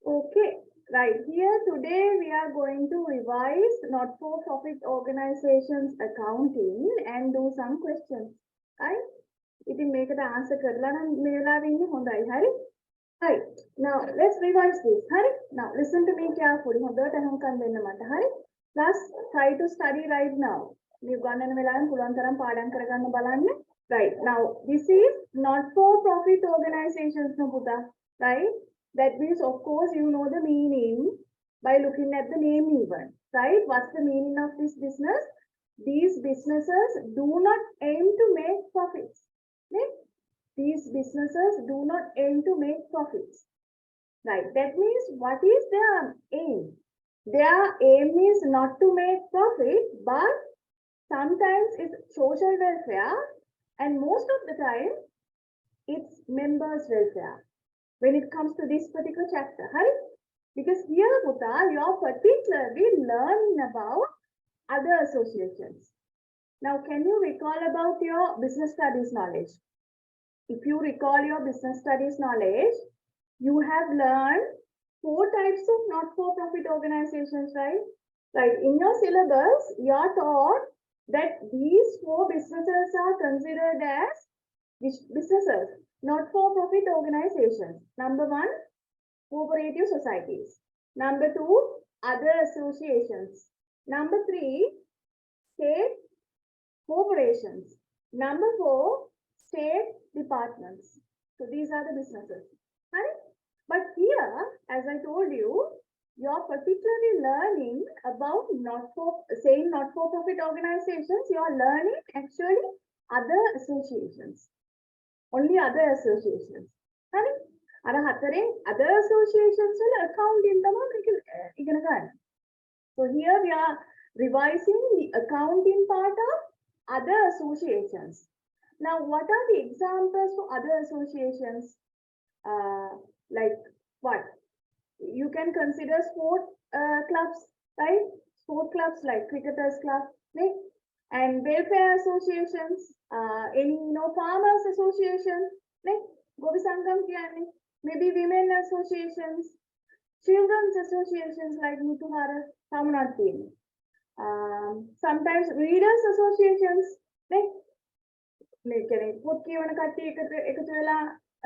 Okay, right. Here today we are going to revise not-for-profit organizations accounting and do some questions. Right? ඉතින් මේකට answer කරලා නම් මේ වෙලාවේ ඉන්නේ හොඳයි. හරි? Right. Now let's revise this. හරි? Now listen to me carefully. හොඳට අහුම්කම් දෙන්න මට. හරි? Plus try to study right now. මේ ගණන වෙලාවෙන් පුළුවන් තරම් පාඩම් කරගන්න බලන්න. Right. Now this is not-for-profit organizations no පුතා. Right? That means, of course, you know the meaning by looking at the name even, right? What's the meaning of this business? These businesses do not aim to make profits. Right? These businesses do not aim to make profits. Right? That means, what is their aim? Their aim is not to make profit, but sometimes it's social welfare, and most of the time, it's members' welfare. When it comes to this particular chapter, right? Because here, Puta, you're particularly learning about other associations. Now, can you recall about your business studies knowledge? If you recall your business studies knowledge, you have learned 4 types of not-for-profit organizations, right? Right. In your syllabus, you're taught that these 4 businesses are considered as which businesses? Not-for-profit organizations. Number 1, cooperative societies. Number 2, other associations. Number 3, state corporations. Number 4, state departments. So these are the businesses. Right? But here, as I told you, you're particularly learning about not-for-profit organizations. You're learning actually other associations. Only other associations. Right? Other associations will accounting ඉගෙන ගන්න. So here we are revising the accounting part of other associations. Now, what are the examples for other associations? Like what? You can consider sport clubs, right? Sport clubs like cricketers club, right? And welfare associations, any farmers association, like Gobi Sangam Kiyani, maybe women associations, children's associations like Mutuhara, Samanati. Sometimes readers associations, like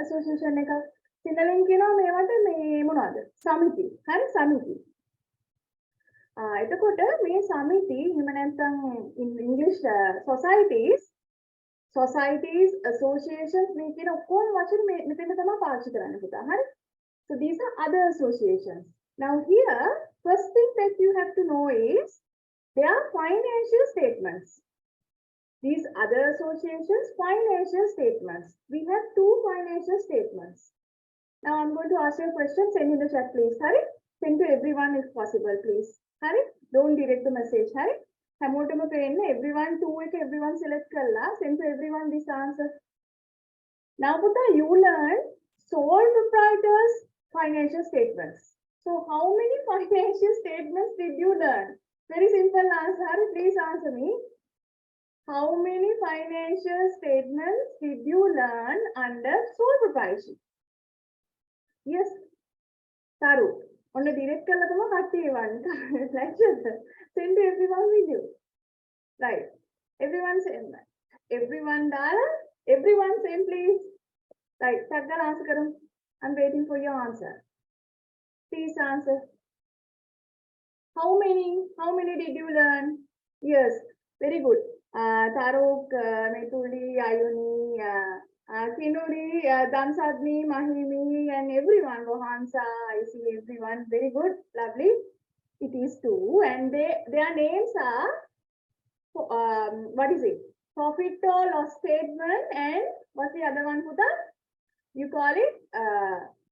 association එක සිංහලෙන් කියනවා මේවට මේ මොනවද සමිති හරි සමිති එතකොට මේ සමිති එහෙම නැත්නම් in English societies associations මේ කියන ඔක්කොම වචන මෙතන තමයි පාවිච්චි කරන්න පුතා හරි. So these are other associations. Now here first thing that you have to know is their financial statements. These other associations financial statements. We have 2 financial statements. Now I'm going to ask you a question. Send in the chat please. Hurry. Send to everyone if possible please. Hurry. Don't direct the message. Hurry. හැමෝටම පේන්න everyone 2 එක everyone select කරලා send to everyone this answer. Now Puta, you learn sole proprietors financial statements. So how many financial statements did you learn? Very simple answer. Hurry, please answer me. How many financial statements did you learn under sole proprietorship? Yes. Taru. On the direct one. Send to everyone with you. Right. Everyone send that. Everyone dollar. Everyone send please. Right. Taggal answer karam. I'm waiting for your answer. Please answer. How many did you learn? Yes. Very good. Taruk, Metuli, Ayuni, Kinuri, Damsadni, Mahimi, and everyone, Rohansa, I see everyone. Very good, lovely. It is 2, and their names are, what is it? Profit or loss statement, and what's the other one, Puta? You call it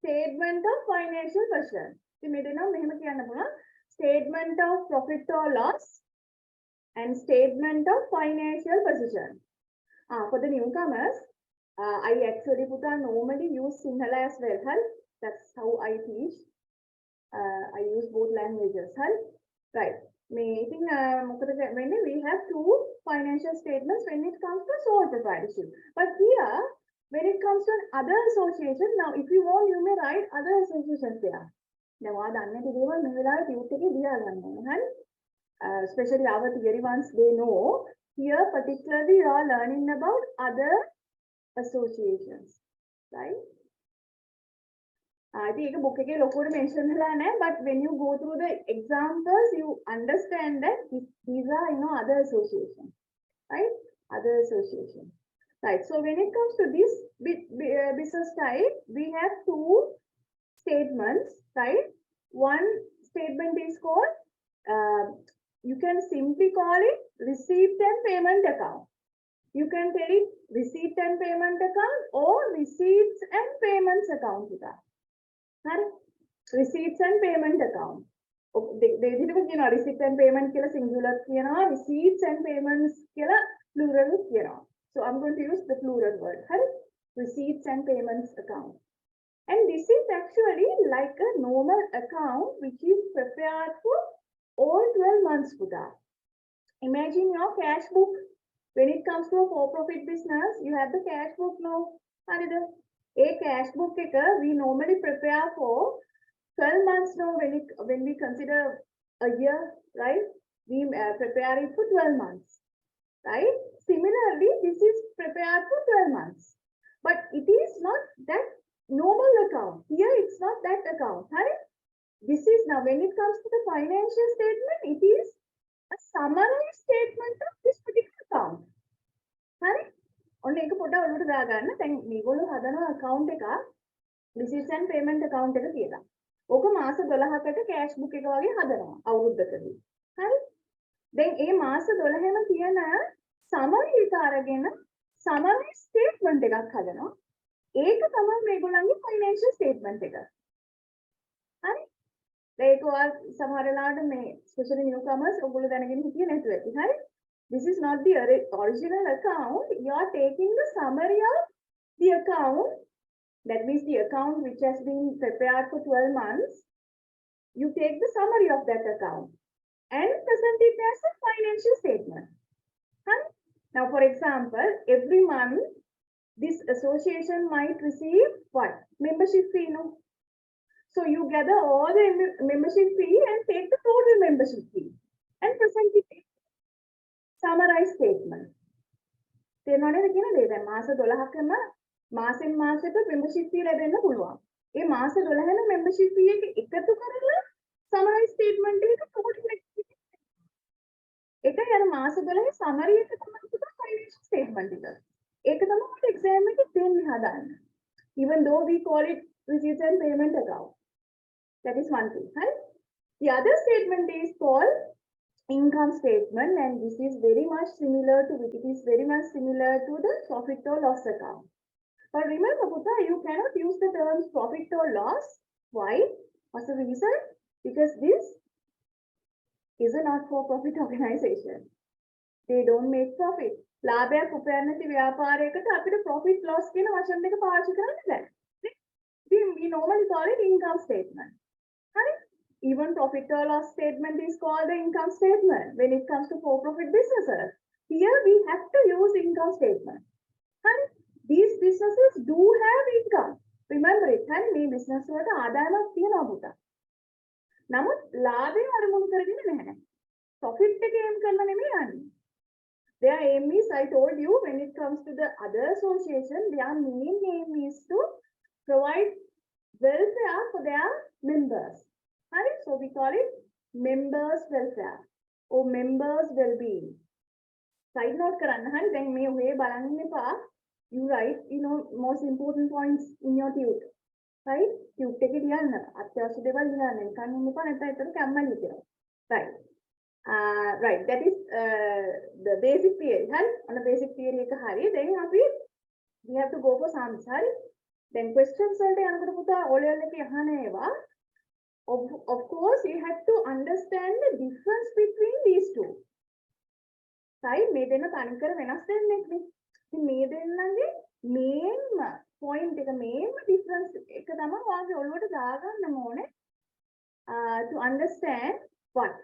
statement of financial position. Statement of profit or loss and statement of financial position. For the newcomers, I actually normally use Sinhala as well. That's how I teach. I use both languages. Right. When we have 2 financial statements when it comes to sole proprietorship. But here, when it comes to other associations, now if you want, you may write other associations there. දැන් ඔයා දන්නේ නැති දේවල් මේ වෙලාවේ tute එකේ ලියා ගන්න ඕනේ. හරි? Especially our theory ones, they know. Here particularly you are learning about other associations, right? I think book එකේ ලොකුවට mention වෙලා නැහැ, but when you go through the examples you understand that these are, you know, other associations, right? Other associations, right? So when it comes to this business type, we have two statements, right? One statement is called, you can simply call it receipt and payment account. You can tell it receipt and payment account or receipts and payments account. Receipts and payment account. They did receipt and payment singular, receipts and payments plural. So I'm going to use the plural word. Receipts and payments account. And this is actually like a normal account which is prepared for all 12 months. Imagine your cash book. When it comes to a for-profit business, you have the cash book now. A cash book we normally prepare for 12 months now. When we consider a year, right? We prepare it for 12 months, right? Similarly, this is prepared for 12 months, but it is not that normal account. Here it's not that account, right? This is now when it comes to the financial statement, it is a summary statement of this particular account, right? ඔන්න ඒක පොඩ්ඩක් ඔළුවට දාගන්න. දැන් මේගොල්ලෝ හදනවා account එක receipts and payment account එක කියලා. ඕක මාස 12කට cash book එක වගේ හදනවා අවුරුද්දකදී. හරි? දැන් මේ මාස 12ම තියෙන summary එක අරගෙන summary statement එකක් හදනවා. ඒක තමයි මේගොල්ලන්ගේ financial statement එක. හරි? ඒක ඔය සමහර වෙලාවට මේ especially newcomers ඔයගොල්ලෝ දැනගෙන හිටියේ නැතුව ඇති. හරි? This is not the original account. You are taking the summary of the account. That means the account which has been prepared for 12 months. You take the summary of that account and present it as a financial statement. Now, for example, every month, this association might receive what? Membership fee, no? So you gather all the membership fee and take the total membership fee and present it. Summarize statement. තේරෙනවද කියන දේ? දැන් මාස 12කම මාසෙන් මාසෙට membership fee ලැබෙන්න පුළුවන්. ඒ මාස 12න membership fee එක එකතු කරලා summarize statement එක total එකයි අර මාස 12 summary එක තමයි financial statement එක. ඒක තමයි අපිට exam එකේ දෙන්නේ හදාන්න. Even though we call it receipts and payment account. That is one thing, right? The other statement is called income statement, and this is very much similar to the profit or loss account. But remember, Putta, you cannot use the terms profit or loss. Why? What's the reason? Because this is a not-for-profit organization. They don't make profit. ලාභයක් උපයන නැති ව්‍යාපාරයකට අපිට profit loss කියන වචන දෙක පාවිච්චි කරන්න බෑ. We normally call it income statement. Right? Even profit or loss statement is called the income statement when it comes to for-profit businesses. Here we have to use income statement. And these businesses do have income. Remember it. And මේ business වලට ආදායමක් තියෙනවා පුතා. නමුත් ලාභය අරමුණු කරගෙන නැහැ. Profit එක aim කරලා නෙමෙයි යන්නේ. Their aim is, I told you, when it comes to the other association, their main aim is to provide welfare for their members. Right? So we call it members welfare or members well-being. Side note කරන්න හරි දැන් මේ ඔය බලන්න එපා. You write, most important points in your tute. Right? Tute එකේ ලියන්න. අත්‍යවශ්‍ය දේවල් ලියන්න. නිකන් ඉන්න එපා නැත්නම් ඒතර කැම්මලි කියලා. Right. Right. That is the basic theory. Right? On the basic theory එක හරි. Then we have to go for sums. Right? Then questions වලට යනකොට පුතා O level එකේ අහන ඒවා. Of course, you have to understand the difference between these two. Right? මේ දෙන්න තනිකර වෙනස් දෙන්නෙක් නේ. ඉතින් මේ දෙන්නගේ main point එක main difference එක තමයි ඔයාගේ ඔළුවට දාගන්න ඕනේ to understand what.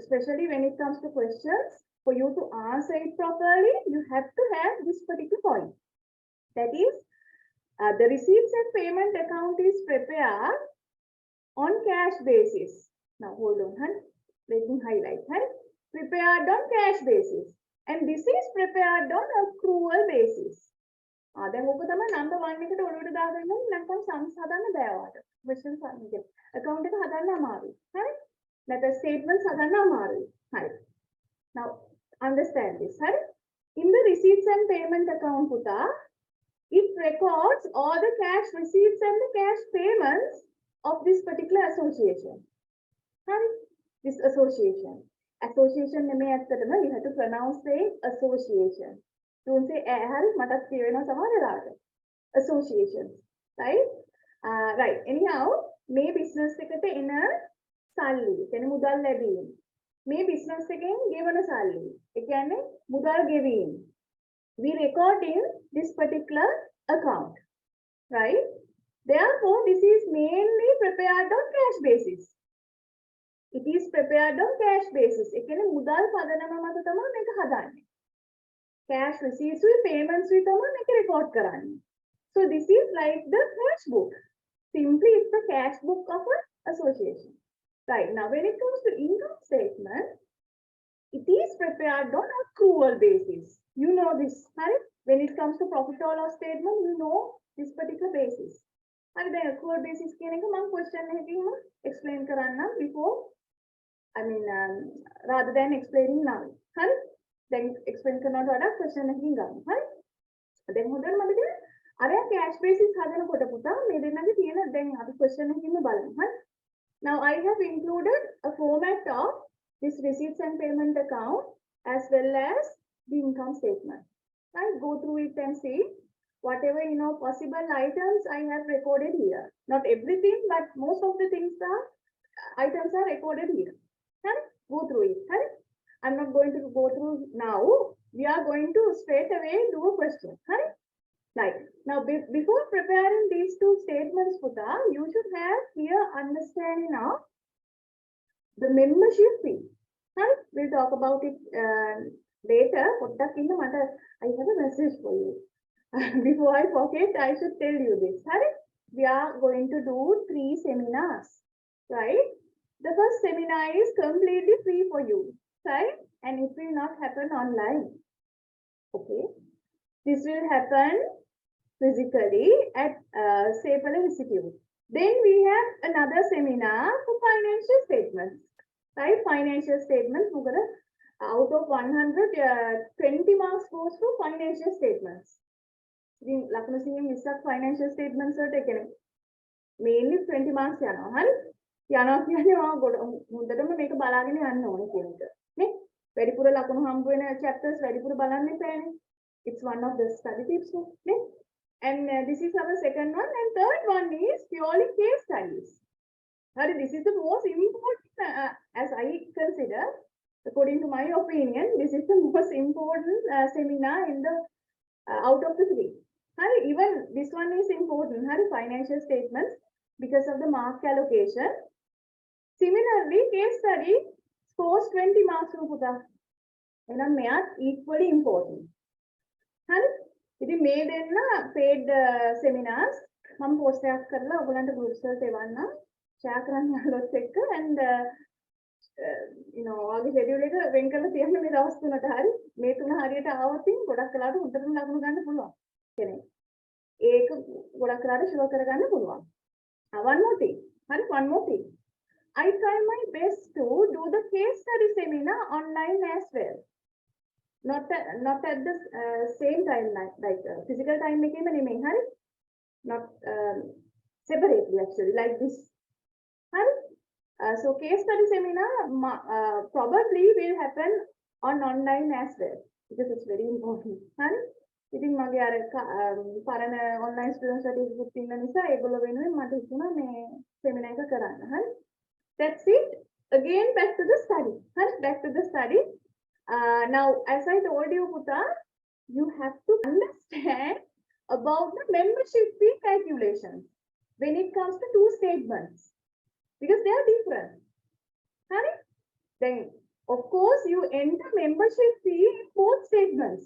Especially when it comes to questions, for you to answer it properly, you have to have this particular point. That is, the receipts and payment account is prepared on cash basis. Now hold on, hun. Let me highlight, hun. Prepared on cash basis. And this is prepared on accrual basis. දැන් ඔක තමයි number 1 එකට ඔළුවට දාගන්න ඕනේ නැත්නම් sums හදන්න බෑ ඔයාලට. questions හදන්න. account එක හදන්න අමාරුයි. හරි? නැත්නම් statements හදන්න අමාරුයි. හරි. Now understand this. හරි? In the receipts and payment account පුතා, it records all the cash receipts and the cash payments of this particular association. Hurry, this association. Association name ඇත්තටම you have to pronounce saying association. Don't say hurry, මටත් කියවෙනවා සමහර වෙලාවට. Associations, right? Right. Anyhow, මේ business එකට එන සල්ලි, කියන්නේ මුදල් ලැබීම. මේ business එකෙන් ගෙවන සල්ලි. ඒ කියන්නේ මුදල් ගෙවීම. We record in this particular account, right? Therefore, this is mainly prepared on cash basis. It is prepared on cash basis. ඒ කියන්නේ මුදල් පදනම මත තමයි මේක හදන්නේ. Cash receipts with payments with තමයි මේක record කරන්නේ. So this is like the cash book. Simply it's the cash book of an association. Right. Now when it comes to income statement, it is prepared on accrual basis. You know this, right? When it comes to profit or loss statement, you know this particular basis. And the accrual basis කියන එක මම question එකකින්ම explain කරන්නම් before, rather than explaining now. හරි? දැන් explain කරනවට වඩා question එකකින් ගමු. හරි? දැන් හොඳට මතකද? අර cash basis හදනකොට පුතා මේ දෙන්නගේ තියෙන දැන් අපි question එකකින්ම බලමු. හරි? Now I have included a format of this receipts and payment account as well as the income statement. Right? Go through it and see whatever possible items I have recorded here. Not everything, but most of the items are recorded here. Right? Go through it. Right? I'm not going to go through now. We are going to straight away do a question. Right? Right. Now, before preparing these two statements, Puta, you should have clear understanding of the membership fee. Right? We'll talk about it later. I have a message for you. Before I forget, I should tell you this. Right? We are going to do 3 seminars. Right? The first seminar is completely free for you. Right? And it will not happen online. Okay? This will happen physically at Sepala Institute. Then we have another seminar for financial statements. Right? Financial statements. Out of 100, 20 marks goes to financial statements. Financial statements are taken. Mainly 20 marks. වැඩිපුර ලකුණු හම්බ වෙන chapters වැඩිපුර බලන්න එපානේ. It's one of the study tips. And this is our second one. And third one is purely case studies. This is the most important, as I consider, according to my opinion, this is the most important seminar in the out of the 3. Even this one is important. Financial statements because of the mark allocation. Similarly, case study scores 20 marks. And math equally important. ඉතින් මේ දෙන්න paid seminars මම post එකක් කරලා ඔයගලන්ට groups වලට එවන්න share කරන්න යාළුවොත් එක්ක and ඔයාගේ schedule එක වෙන් කරලා තියන්න මේ දවස් තුනට හරි මේ තුන හරියට ආවොත් ගොඩක් වෙලාවට හොඳටම ලකුණු ගන්න පුළුවන් කෙනෙක් ඒක ගොඩක් වෙලාවට ෂුවර් කරගන්න පුළුවන්. One more thing. One more thing. I try my best to do the case study seminar online as well. Not at the same time like physical time ekema නෙමෙයි හරි not separately actually like this හරි so case study seminar probably will happen on online as well because it's very important හරි ඉතින් මගේ අර පරණ online students certificate තියෙන නිසා ඒගොල්ලෝ වෙනුවෙන් මට හිතුණා මේ seminar එක කරන්න හරි that's it again back to the study හරි back to the study. Now, as I told you, Puta, you have to understand about the membership fee calculations when it comes to 2 statements because they are different. Right? Then, of course, you enter membership fee in both statements.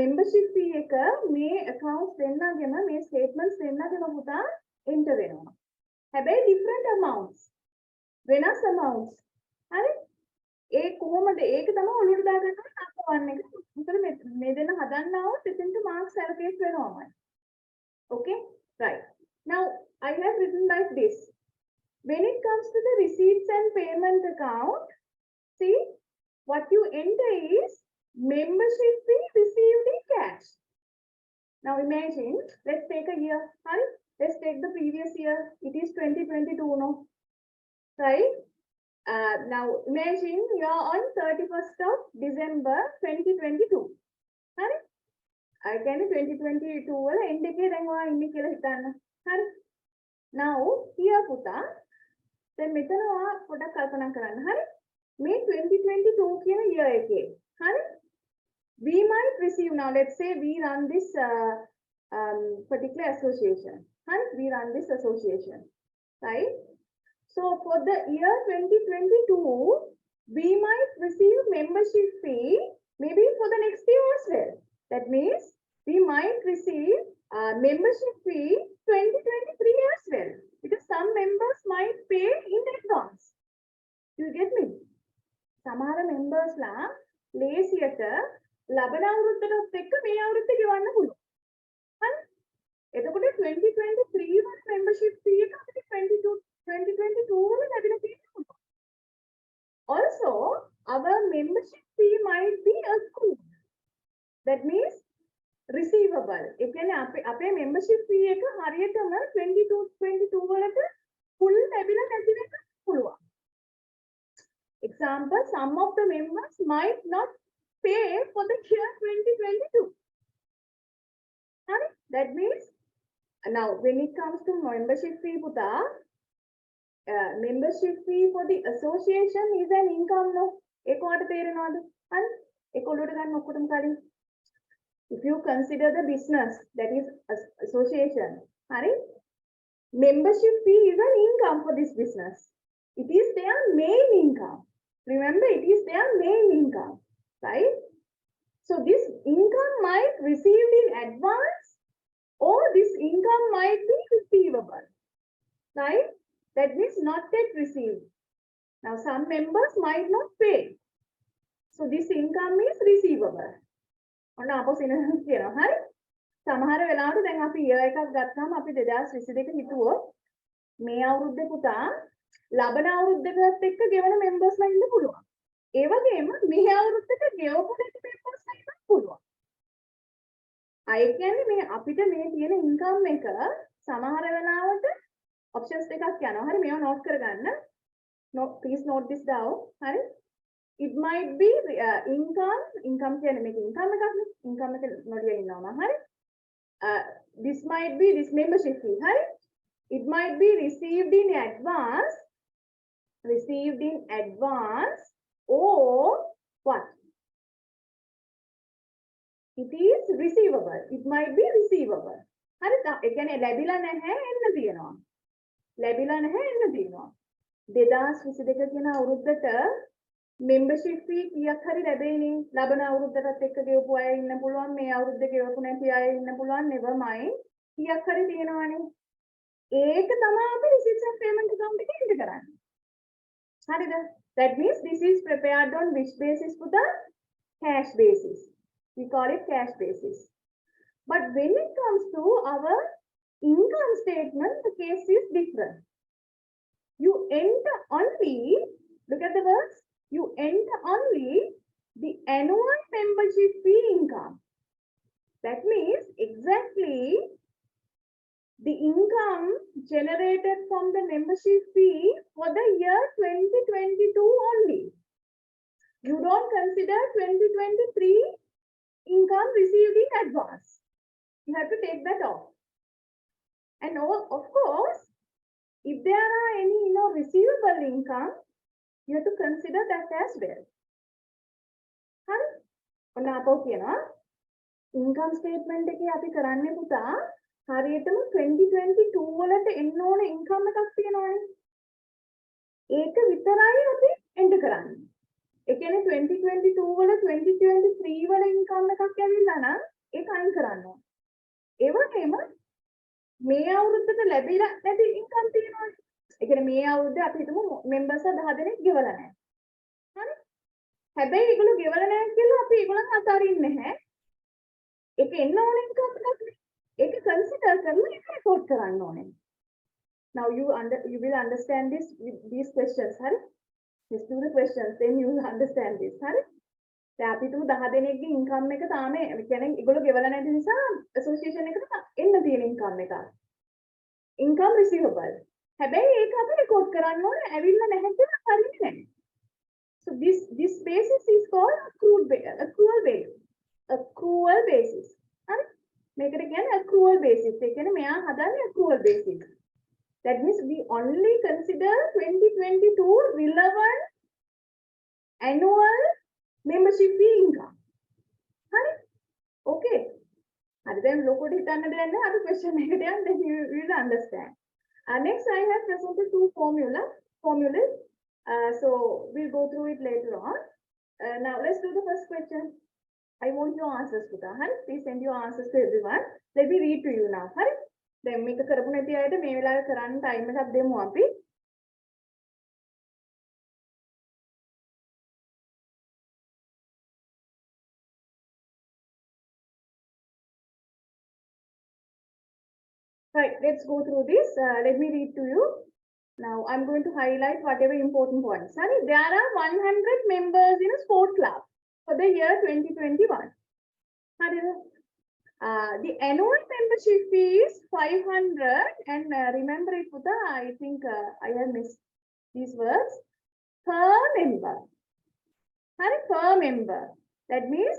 Membership fee එක මේ accounts දෙන්නගෙම මේ statements දෙන්නගෙම පුතා enter වෙනවා. හැබැයි different amounts. වෙනස් amounts. හරි? ඒ කොහොමද ඒක තමයි ඔලුවට දාගන්න නම්බර් 1 එක. උතන මේ දෙන්න හදන්නවොත් එතෙන්ට marks allocate වෙනවාමයි. Okay? Right. Now I have written like this. When it comes to the receipts and payment account, see what you enter is membership fee received in cash. Now imagine, let's take a year, right? Let's take the previous year. It is 2022, no? Right? Now imagine you are on 31st of December 2022. Right? I can 2022 වල end එකේ දැන් ඔයා ඉන්නේ කියලා හිතන්න. හරි? Now here පුතා දැන් මෙතන ඔයා පොඩ්ඩක් කල්පනා කරන්න. හරි? මේ 2022 කියන year එකේ. හරි? We might receive now, let's say we run this particular association. Right? We run this association. Right? So for the year 2022, we might receive membership fee maybe for the next year as well. That means we might receive membership fee 2023 as well. Because some members might pay in advance. You get me? සමහර members ලා ලේසියට ලබන අවුරුද්දට එක්ක මේ අවුරුද්ද ගෙවන්න පුළුවන්. හරි? එතකොට 2023 වල membership fee එක අපිට 2022 වල ලැබෙන තියෙනවා. Also, our membership fee might be accrued. That means receivable. ඒ කියන්නේ අපේ membership fee එක හරියටම 22 වලට full ලැබිලා නැති වෙන්න පුළුවන්. Example, some of the members might not pay for the year 2022. That means, now when it comes to membership fee, puta, membership fee for the association is an income, no? Ekota terinawada? Hal? Ekoluta ganna okkotam kali. If you consider the business, that is association, hari? Membership fee is an income for this business. It is their main income. Remember, it is their main income, right? So this income might received in advance, or this income might be receivable, right? That means not yet received. Now some members might not pay. So this income is receivable. ඔන්න අපොසින කියනවා හරි. සමහර වෙලාවට දැන් අපි year එකක් ගත්තාම අපි 2022 හිතුවොත් මේ අවුරුද්දේ පුතා ලබන අවුරුද්දකත් එක්ක ගෙවන members ලා ඉන්න පුළුවන්. ඒ වගේම මේ අවුරුද්දට ගෙවපු නැති members ලා ඉන්න පුළුවන්. අය කියන්නේ මේ අපිට මේ තියෙන income එක සමහර වෙලාවට options දෙකක් යනවා. හරි මේවා note කරගන්න. Please note this down. හරි. It might be income කියන්නේ මේක income එකක් නේ. income එක නොලිය ඉන්නවා හරි. This might be this membership fee. හරි. It might be received in advance or what? It is receivable. It might be receivable. හරි. ඒ කියන්නේ ලැබිලා නැහැ එන්න තියෙනවා. ලැබිලා නැහැ එන්න තියෙනවා. 2022 කියන අවුරුද්දට membership fee කීයක් හරි ලැබෙන්නේ. ලබන අවුරුද්දටත් එක්ක ගෙවපු අය ඉන්න පුළුවන්. මේ අවුරුද්ද ගෙවපු නැති අය ඉන්න පුළුවන්. never mind. කීයක් හරි තියෙනවානේ. ඒක තමයි අපි receipts and payment account එකේ ඉඳ කරන්නේ. හරිද? That means this is prepared on which basis? For the cash basis. We call it cash basis. But when it comes to our income statement, the case is different. You enter only, look at the words, you enter only the annual membership fee income. That means exactly the income generated from the membership fee for the year 2022 only. You don't consider 2023 income received in advance. You have to take that off. And of course, if there are any receivable income, you have to consider that as well. හරි? ඔන්න අපෝ කියනවා income statement එකේ අපි කරන්නේ පුතා හරියටම 2022 වලට එන්න ඕන income එකක් තියෙනවානේ. ඒක විතරයි අපි enter කරන්නේ. ඒ කියන්නේ 2022 වල 2023 වල income එකක් ඇවිල්ලා නම් ඒක අයින් කරන්න ඕන. ඒ වගේම මේ අවුරුද්දට ලැබිලා නැති ඉන්කම් තියෙනවා. ඒ කියන්නේ මේ අවුරුද්දේ අපි හිතමු මෙම්බර්ස් 10 දෙනෙක් ගෙවලා නැහැ. හරි? හැබැයි ඒගොල්ලෝ ගෙවලා නැහැ කියලා අපි ඒගොල්ලන් අතාරින්නේ නැහැ. ඒක එන්න ඕනේ ඉන්කම් එකක්. ඒක කන්සිඩර් කරලා ඒක report කරන්න ඕනේ. Now you will understand these questions. හරි? Just do the questions, then you will understand this. හරි? දැන් අපි තුමු 10 දෙනෙක්ගේ ඉන්කම් එක තාම කියන්නේ ඒගොල්ලෝ ගෙවලා නැති නිසා ඇසෝසියේෂන් එකට එන්න තියෙන ඉන්කම් එක. ඉන්කම් රිසීවබල්. හැබැයි ඒක අපි රෙකෝඩ් කරන්න ඕනේ ඇවිල්ලා නැහැ කියලා හරියන්නේ නැහැ. So this basis is called accrual basis. හරි? මේකට කියන්නේ accrual basis. ඒ කියන්නේ මෙයා හදන්නේ accrual basis. That means we only consider 2022 relevant annual membership fee income. Honey? Okay. And then look at it and then other question again, then you will understand. Next, I have presented two formulas. So we'll go through it later on. Now let's do the first question. I want your answers, Puta. Honey? Please send your answers to everyone. Let me read to you now. Honey? Then make a කරපු නැති අයට මේ වෙලාවේ කරන්න time එකක් දෙමු අපි. Right, let's go through this. Let me read to you. Now, I'm going to highlight whatever important points. Sorry, there are 100 members in a sport club for the year 2021. The annual membership fee is 500. And remember it, Puta, I think I have missed these words. Per member. Per member. That means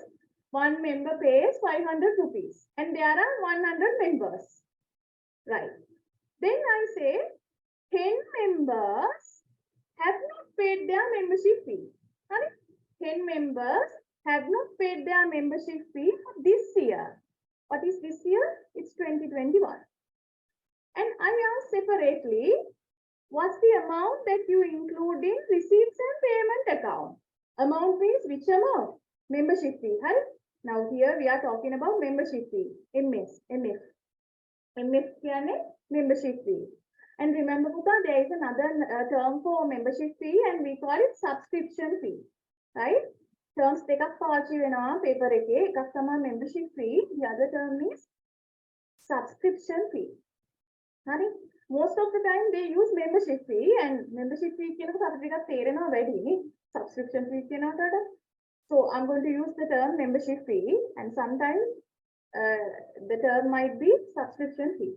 one member pays 500 rupees. And there are 100 members. Right. Then I say 10 members have not paid their membership fee. 10 members have not paid their membership fee for this year. What is this year? It's 2021. And I ask separately, what's the amount that you include in receipts and payment account? Amount means which amount? Membership fee. Now here we are talking about membership fee. MF කියන්නේ membership fee. And remember, Puta, there is another term for membership fee and we call it subscription fee. Right? Terms දෙකක් පාවිච්චි වෙනවා paper එකේ. එකක් තමයි membership fee. The other term is subscription fee. හරි? Most of the time they use membership fee and membership fee කියනකොට අපිට ටිකක් තේරෙනවා වැඩි නේ. Subscription fee කියනකොට. So I'm going to use the term membership fee and sometimes the term might be subscription fee.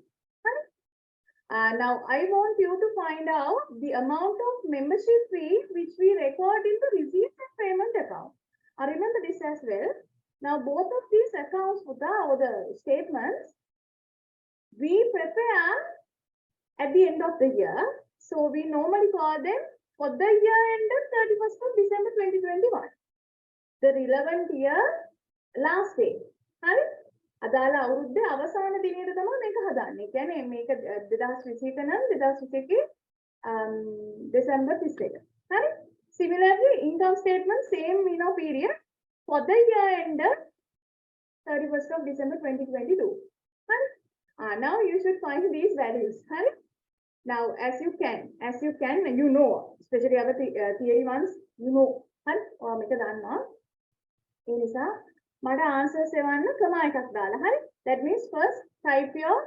Now I want you to find out the amount of membership fee which we record in the receipts and payment account. I remember this as well. Now both of these accounts, Puta, or the statements, we prepare at the end of the year. So we normally call them for the year ended 31st of December 2021. The relevant year last day. Right? අදාළ අවුරුද්දේ අවසාන දිනේට තමයි මේක හදාන්නේ. කියන්නේ මේක 2020 නම් 2021 December 31. හරි? Similarly, income statement same period for the year ended 31st of December 2022. Right? Now you should find these values. Right? Now, as you can, you know, especially our theory ones, you know. Right? Or make a dana. ඒ නිසා මට answers එවන්න කමා එකක් දාලා හරි. That means first type your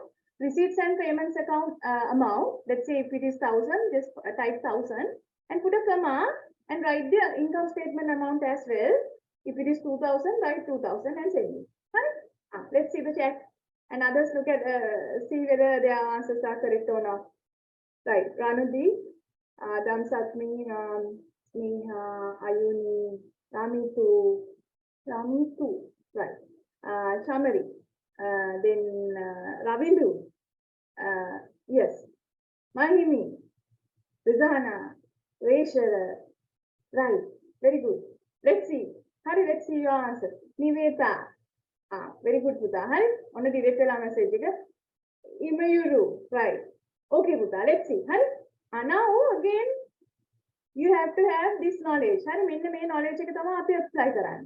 receipts and payments account amount. Let's say if it is 1000, just type 1000 and put a comma and write the income statement amount as well. If it is 2000, write 2000 and send it. Let's see the chat and others look at see whether their answers are correct or not. Right, Ranudi, Damsatmi, Sneha, Ayuni, Ramitu, right. Chamari, then Ravindu, yes. Mahimi, Rizana, Rachel, right. Very good. Let's see. Hari, let's see your answer. Niveta, very good, Puta. Hari, on a direct message. Imayuru, right. Okay, Puta, let's see. Hari, now again, you have to have this knowledge. Hari, main knowledge එක තමයි අපි apply කරන්නේ.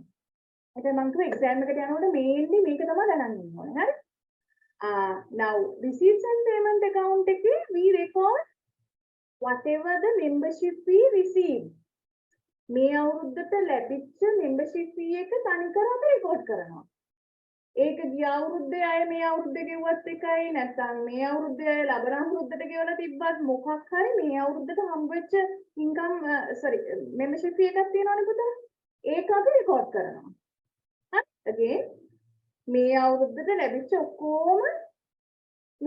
එතන මම කිව්වා exam එකට යනකොට mainly මේක තමයි දැනගන්න ඕනේ. හරි? Now, receipts and payment account we record whatever the membership fee received. මේ අවුරුද්දට ලැබිච්ච membership fee එක තනිකර අපි record කරනවා. ඒක ගිය අවුරුද්දේ අය මේ අවුරුද්දේ ගෙවුවත් එකයි නැත්නම් මේ අවුරුද්දේ අය ලබන අවුරුද්දට ගෙවලා තිබ්බත් මොකක් හරි මේ අවුරුද්දට හම්බ වෙච්ච income membership fee එකක් තියෙනවනේ පුතා. ඒක අපි record කරනවා. හරි. again මේ අවුරුද්දට ලැබිච්ච ඔක්කොම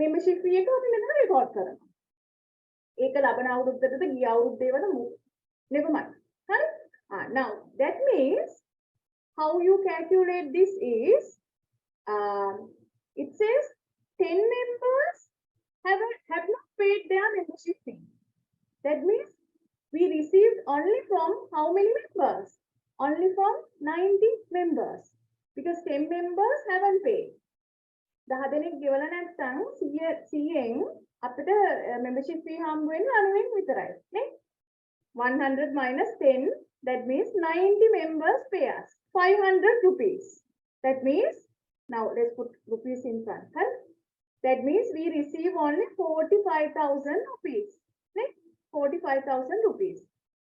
membership fee එක අපි මෙතන record කරනවා. ඒක ලබන අවුරුද්දටද ගිය අවුරුද්දේවල never mind. හරි. Now that means how you calculate this is it says 10 members have not paid their membership fee. That means we received only from how many members? Only from 90 members. Because 10 members haven't paid. 10 දෙනෙක් ගෙවලා නැත්නම් 100න් අපිට membership fee හම්බ වෙන්නේ 90න් විතරයි. නේ? 100 minus 10, that means 90 members pay us 500 rupees. That means, now let's put rupees in front. Huh? That means we receive only 45,000 rupees. Right? 45,000 rupees.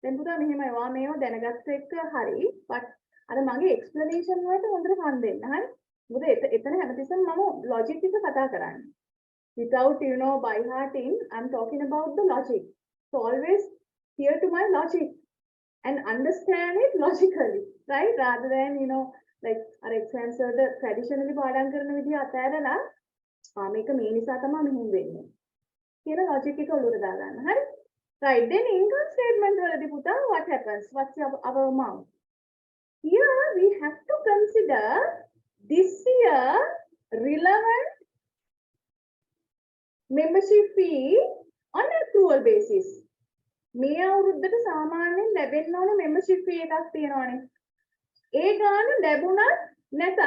Then පුතා මෙහෙමයි වා මේව දැනගත්ත එක හරි. But අර මගේ explanation වලට හොඳට කන් දෙන්න. හරි? මොකද එතන හැමතිස්සෙම මම logic එක කතා කරන්නේ. Without by hearting, I'm talking about the logic. So always hear to my logic and understand it logically, right? Rather than like our exams are the traditionally පාඩම් කරන විදිහ අතෑරලා මේක මේ නිසා තමයි මෙහෙම වෙන්නේ කියන logic එක ඔලුවට දාගන්න. හරි? Right. Then income statement වලදී පුතා what happens? What's our amount? Here we have to consider this year relevant membership fee on accrual basis. මේ අවුරුද්දට සාමාන්‍යයෙන් ලැබෙන්න ඕන membership fee එකක් තියෙනවානේ. ඒ ගාන ලැබුණත් නැතත්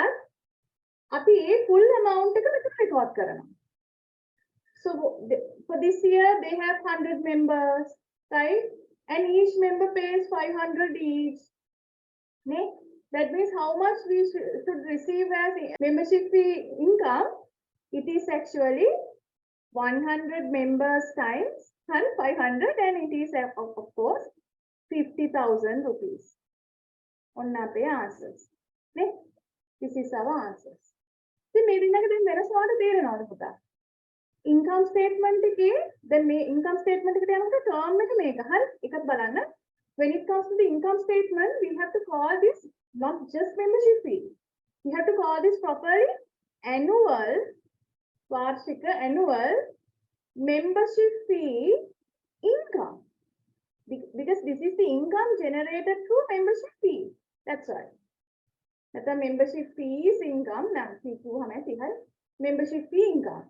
අපි ඒ full amount එක මෙතන record කරනවා. So for this year they have 100 members, right? And each member pays 500 each. That means how much we should receive as membership fee income. It is actually 100 members times 500 and it is of course 50,000 rupees. On our answers. This is our answers. So maybe there is not a there and income statement then income statement term when it comes to the income statement, we have to call this not just membership fee. We have to call this properly annual membership fee income. Because this is the income generated through membership fee. That's why. That's the membership fee is income. Now, membership fee income.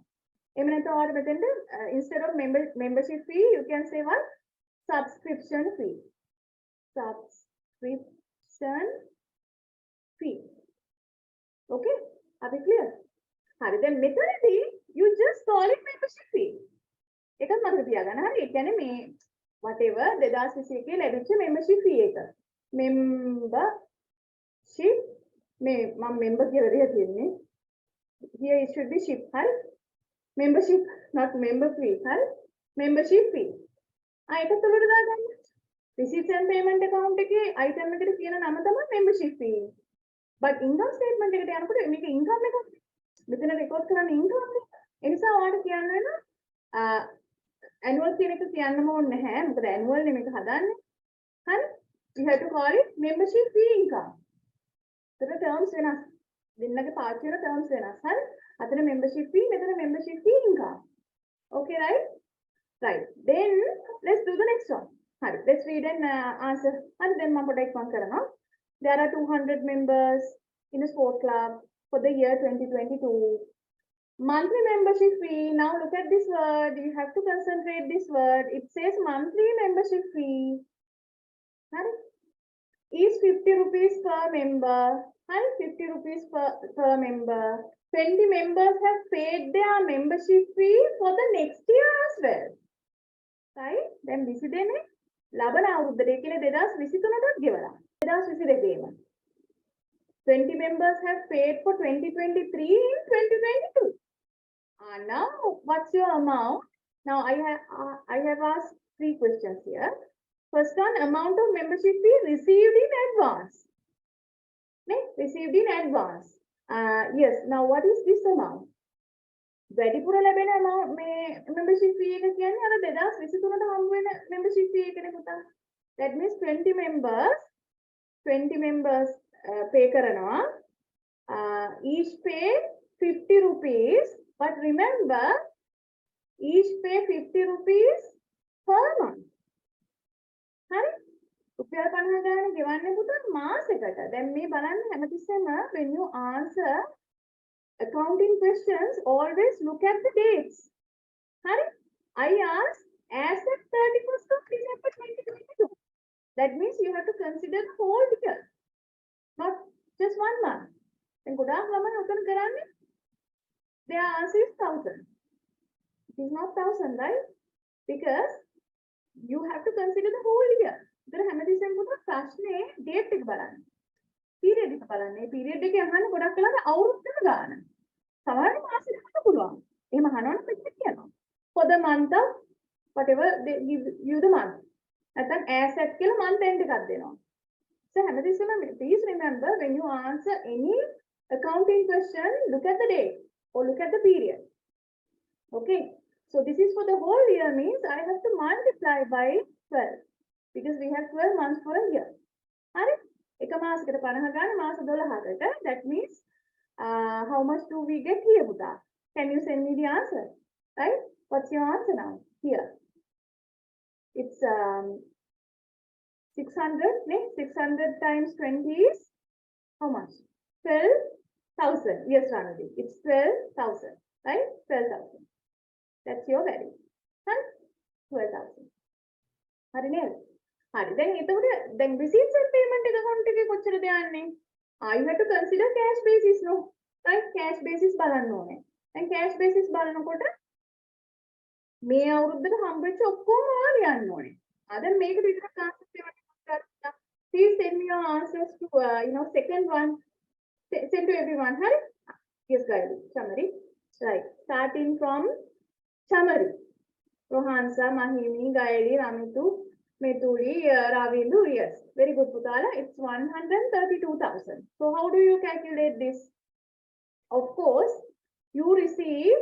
Instead of membership fee, you can say what? Subscription fee. Subscription fee. Okay? Are we clear? Then methodology, you just call it membership fee. එකක් මතක තියාගන්න. හරි? ඒ කියන්නේ මේ whatever 2021 ලැබිච්ච membership fee එක. Membership මේ මම member කියලා දෙයක් තියෙන්නේ. Here it should be ship. හරි? Membership not member fee. හරි? Membership fee. ඒකත් උඩට දාගන්න. Receipts and payment account එකේ item එකට කියන නම තමයි membership fee. But income statement එකට යනකොට මේක income එකක්. මෙතන record කරන්නේ income එක. ඒ නිසා ඔයාලට කියන්න වෙනවා annual කියන එක කියන්නම ඕනේ නැහැ. මොකද annual නෙමෙයි මේක හදන්නේ. හරි? You have to call it membership fee income. The terms වෙනස්. දෙන්නගේ පාවිච්චි කරන terms වෙනස්. හරි? අතන membership fee, මෙතන membership fee income. Okay, right? Right. Then let's do the next one. Hurry, let's read and answer. And then mama take one karana. There are 200 members in a sport club for the year 2022. Monthly membership fee. Now look at this word. You have to concentrate this word. It says monthly membership fee. Hurry. Is 50 rupees per member. Hurry, 50 rupees per member. 20 members have paid their membership fee for the next year as well. Right? Then this is the ලබන අවුරුද්දේ කියලා 2023ටත් ගෙවලා 2022 20 members have paid for 2023 in 2022. Now, what's your amount? Now, I have asked 3 questions here. First one, amount of membership fee received in advance. Received in advance. Yes, now what is this amount? වැඩිපුර ලැබෙන amount මේ membership fee එක කියන්නේ අර 2023ට හම්බ වෙන membership fee එකනේ පුතා. That means 20 members pay කරනවා. Each pay 50 rupees, but remember each pay 50 rupees per month. හරි? රුපියල් 50 ගාන ගෙවන්නේ පුතා මාසෙකට. දැන් මේ බලන්න හැමතිස්සෙම when you answer accounting questions, always look at the dates. Hari? I asked as at 31st of December 2022. That means you have to consider the whole year, not just 1 month. Then good afternoon, their answer is 1,000. It is not 1,000, right? Because you have to consider the whole year. There have many same date period එක බලන්න. මේ period එක අහන්න ගොඩක් වෙලාවට අවුරුද්දම ගන්න. සමහර මාසෙකට ගන්න පුළුවන්. එහෙම අහනවනම් මෙච්චර කියනවා. For the month of whatever they give you the month. නැත්නම් as at කියලා month end එකක් දෙනවා. So හැමතිස්සෙම please remember when you answer any accounting question, look at the date or look at the period. Okay. So this is for the whole year means I have to multiply by 12 because we have 12 months for a year. හරි? එක මාසයකට 50 ගන්න මාස 12කට. That means how much do we get here, Buddha? Can you send me the answer? Right? What's your answer now? Here. It's 600. 600 times 20 is how much? 12,000. Yes, Ranadi. It's 12,000. Right? 12,000. That's your value. Huh? 12,000. Hari nil. Hari. Then receipts and payment account එකේ කොච්චරද යන්නේ? You have to consider cash basis, no? Right? Cash basis බලන්න ඕනේ. දැන් cash basis බලනකොට මේ අවුරුද්දට හම්බෙච්ච ඔක්කොම ලියන්න ඕනේ. දැන් මේකට විතරක් answers දෙන්න කරලා please send me your answers to second one. Send to everyone. Hari? Yes, guys. Summary. Right. Starting from summary. Rohansa, Mahimi, Gaili, Ramitu, Metuli, Ravindu, yes. Very good, Putala. It's 132,000. So how do you calculate this? Of course, you receive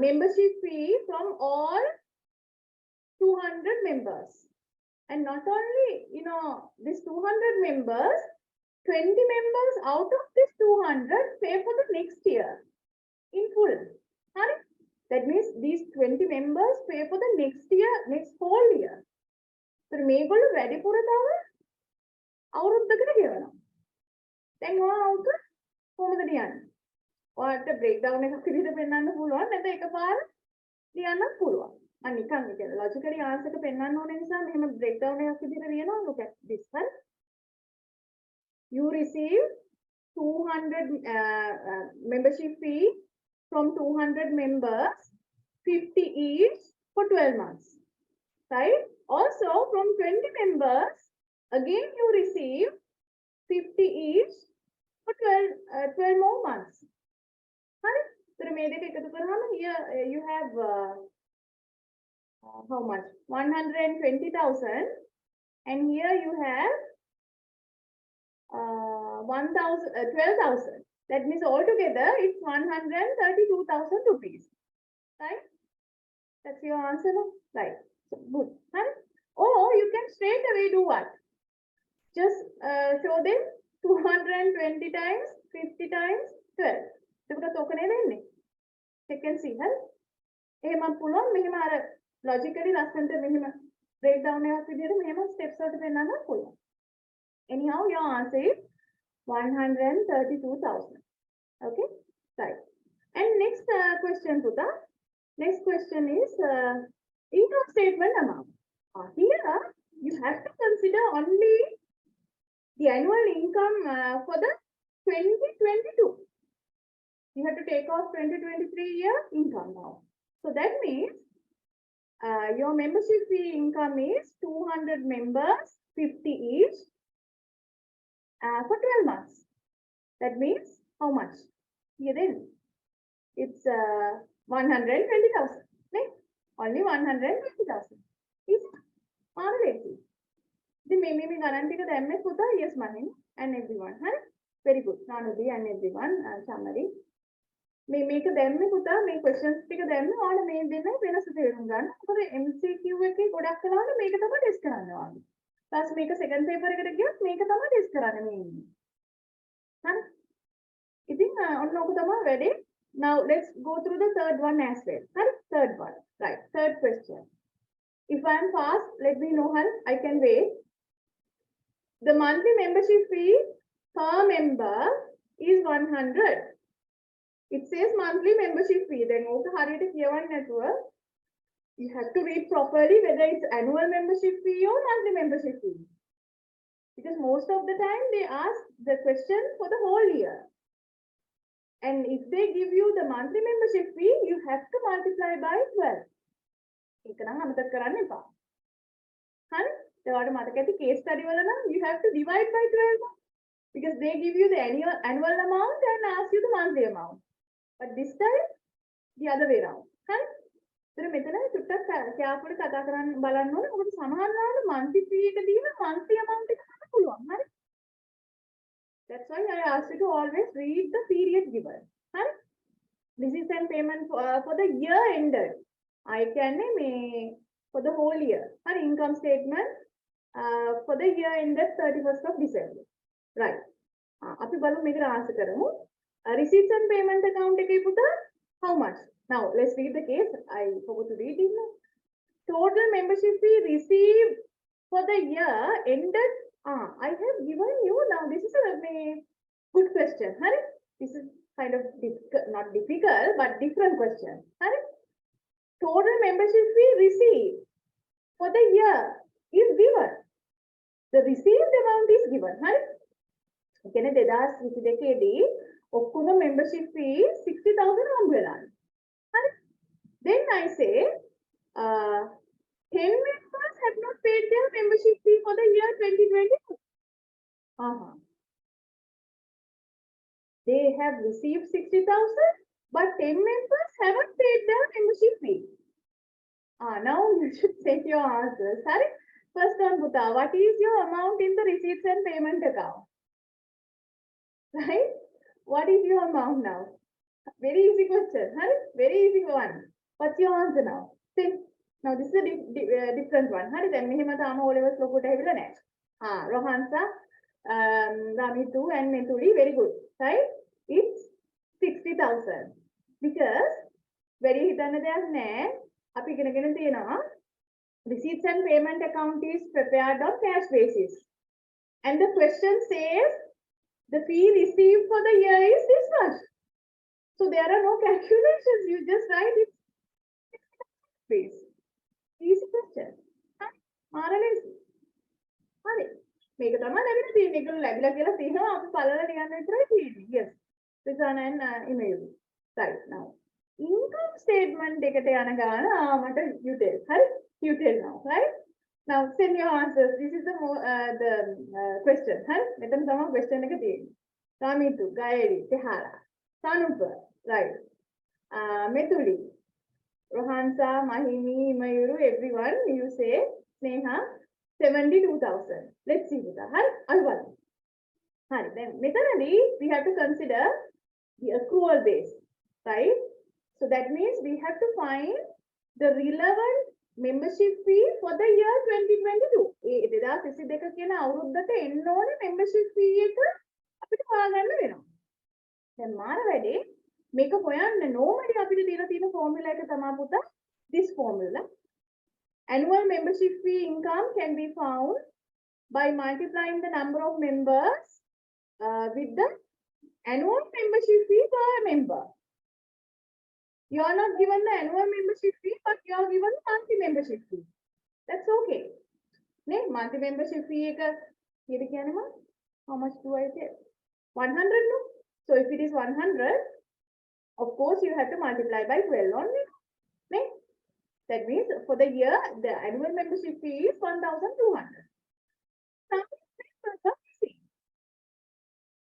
membership fee from all 200 members. And not only, this 200 members, 20 members out of this 200 pay for the next year in full. Right? That means these 20 members pay for the next year, next whole year. So මේගොල්ලෝ වැඩිපුර තව අවුරුද්දකට ගෙවනවා. දැන් ඔයාලට කොහොමද ලියන්නේ? ඔයාලට breakdown එකක් විදිහට පෙන්වන්න පුළුවන් නැත්නම් එකපාර ලියන්නත් පුළුවන්. මම නිකන් කියන්නේ logically answer එක පෙන්වන්න ඕන නිසා මෙහෙම breakdown එකක් විදිහට ලියනවා. Look at this one. You receive 200 membership fee from 200 members, 50 each for 12 months. Right? Also, from 20 members, again you receive 50 each for 12 more months. Right? So, here you have how much? 120,000, and here you have 12,000. That means altogether it's 132,000 rupees. Right? That's your answer, no? Right. So, good. Huh? Or you can straight away do what? Just show them 220 times 50 times 12. Because check and see. Huh? Logically breakdown steps out. Anyhow, your answer is 132,000. Okay? Right. And next question, Puta. Next question is income statement amount. Here, you have to consider only the annual income for the 2022. You have to take off 2023 year income now. So that means your membership fee income is 200 members, 50 each for 12 months. That means how much? Here then It's 120,000. Only 120,000. Is marvelous. The me guarantee ka them puta yes money and everyone. Very good. Nanudi and everyone. Summary. Me make them puta me questions tika them all me dinna වෙනස තේරුම් ගන්න. මොකද MCQ එකේ ගොඩක් වෙලාවට මේක තමයි test කරන්න ඕනේ. ඊට මේක second paper එකට ගියොත් මේක තමයි ටෙස්ට් කරන්න මේ ඉන්නේ. හරි? ඉතින් ඔන්න ඔක තමයි වැඩේ. Now let's go through the third one as well. Hurry, third one. Right, third question. If I am fast, let me know, hurry, I can wait. The monthly membership fee per member is 100. It says monthly membership fee. Then okay, hurry to hear one network. You have to read properly whether it's annual membership fee or monthly membership fee. Because most of the time they ask the question for the whole year. And if they give you the monthly membership fee, you have to multiply by 12. ඒක නම් අමතක කරන්න එපා. හරි? ඒකට මතක ඇති case study වල නම් you have to divide by 12 because they give you the annual amount and ask you the monthly amount. But this time the other way around. හරි? ඒතර මෙතන චුට්ටක් carefully කතා කරන්න බලන්න ඕනේ. මොකද සමහර වෙලාවට monthly fee එක දීලා monthly amount එක ගන්න පුළුවන්. හරි? That's why I asked you to always read the period given. Huh? This is an payment for the year ended. I can for the whole year. Her income statement for the year ended 31st of December. Right. අපි බලමු මේකට answer කරමු. Receipts and payment account එකේ පුතා how much? Now let's read the case. I forgot to read it. Total membership fee received for the year ended. I have given you now. This is a good question. Honey? This is kind of not difficult, but different question. Honey? Total membership fee received for the year is given. The received amount is given. Honey? Okay, 2022 ඔක්කොම membership fee 60,000 හම්බ වෙලා. Honey? Then I say 10 members have not paid their membership fee for the year 2022. They have received 60,000, but 10 members haven't paid their membership fee. Now you should take your answers. Sorry. First one, Buta, what is your amount in the receipts and payment account? Right? What is your amount now? Very easy question. Huh? Very easy one. What's your answer now? Think. Now this is a different one. Hari then මෙහෙම තාම O levels ලොකුට හැවිලා නැහැ. Rohansa, Ramitu and Mentuli, very good. Right? It's 60,000. Because very හිතන්න දෙයක් නැහැ. අපි ඉගෙනගෙන තියෙනවා receipts and payment account is prepared on cash basis. And the question says the fee received for the year is this much. So there are no calculations. You just write it. Please. Easy question. RLS. හරි. මේක තමයි ලැබෙන තියෙන්නේ. ඒකල ලැබිලා කියලා තියෙනවා. අපි බලලා නිකන් විතරයි තියෙන්නේ. Yes. Rizana and email. Right now. Income statement එකට යන ගාන මට you tell. හරි? You tell now, right? Now send your answers. This is the question. හරි? මෙතන තමයි question එක තියෙන්නේ. Ramitu, Gaeli, Tehara, Sanupa, right? Methuli. Rohansa, Mahimi, Mayuru, everyone, you say, Sneha, 72,000. Let's see with that. Then, methodically, we have to consider the accrual base, right? So that means we have to find the relevant membership fee for the year 2022. දෙදා කියන අවුරුද්දට එන්න ඕනේ membership fee එක අපිට හොයාගන්න වෙනවා. දැන් මාර වැඩේ මේක හොයන්න normally අපිට දීලා තියෙන formula එක තමයි පුතා this formula. Annual membership fee income can be found by multiplying the number of members with the annual membership fee per member. You are not given the annual membership fee, but you are given the monthly membership fee. That's okay. Monthly membership fee එක කීයද කියන්නේ මම? How much do I say? 100 no? So if it is 100, of course you have to multiply by 12 only. That means for the year, the annual membership fee is 1,200.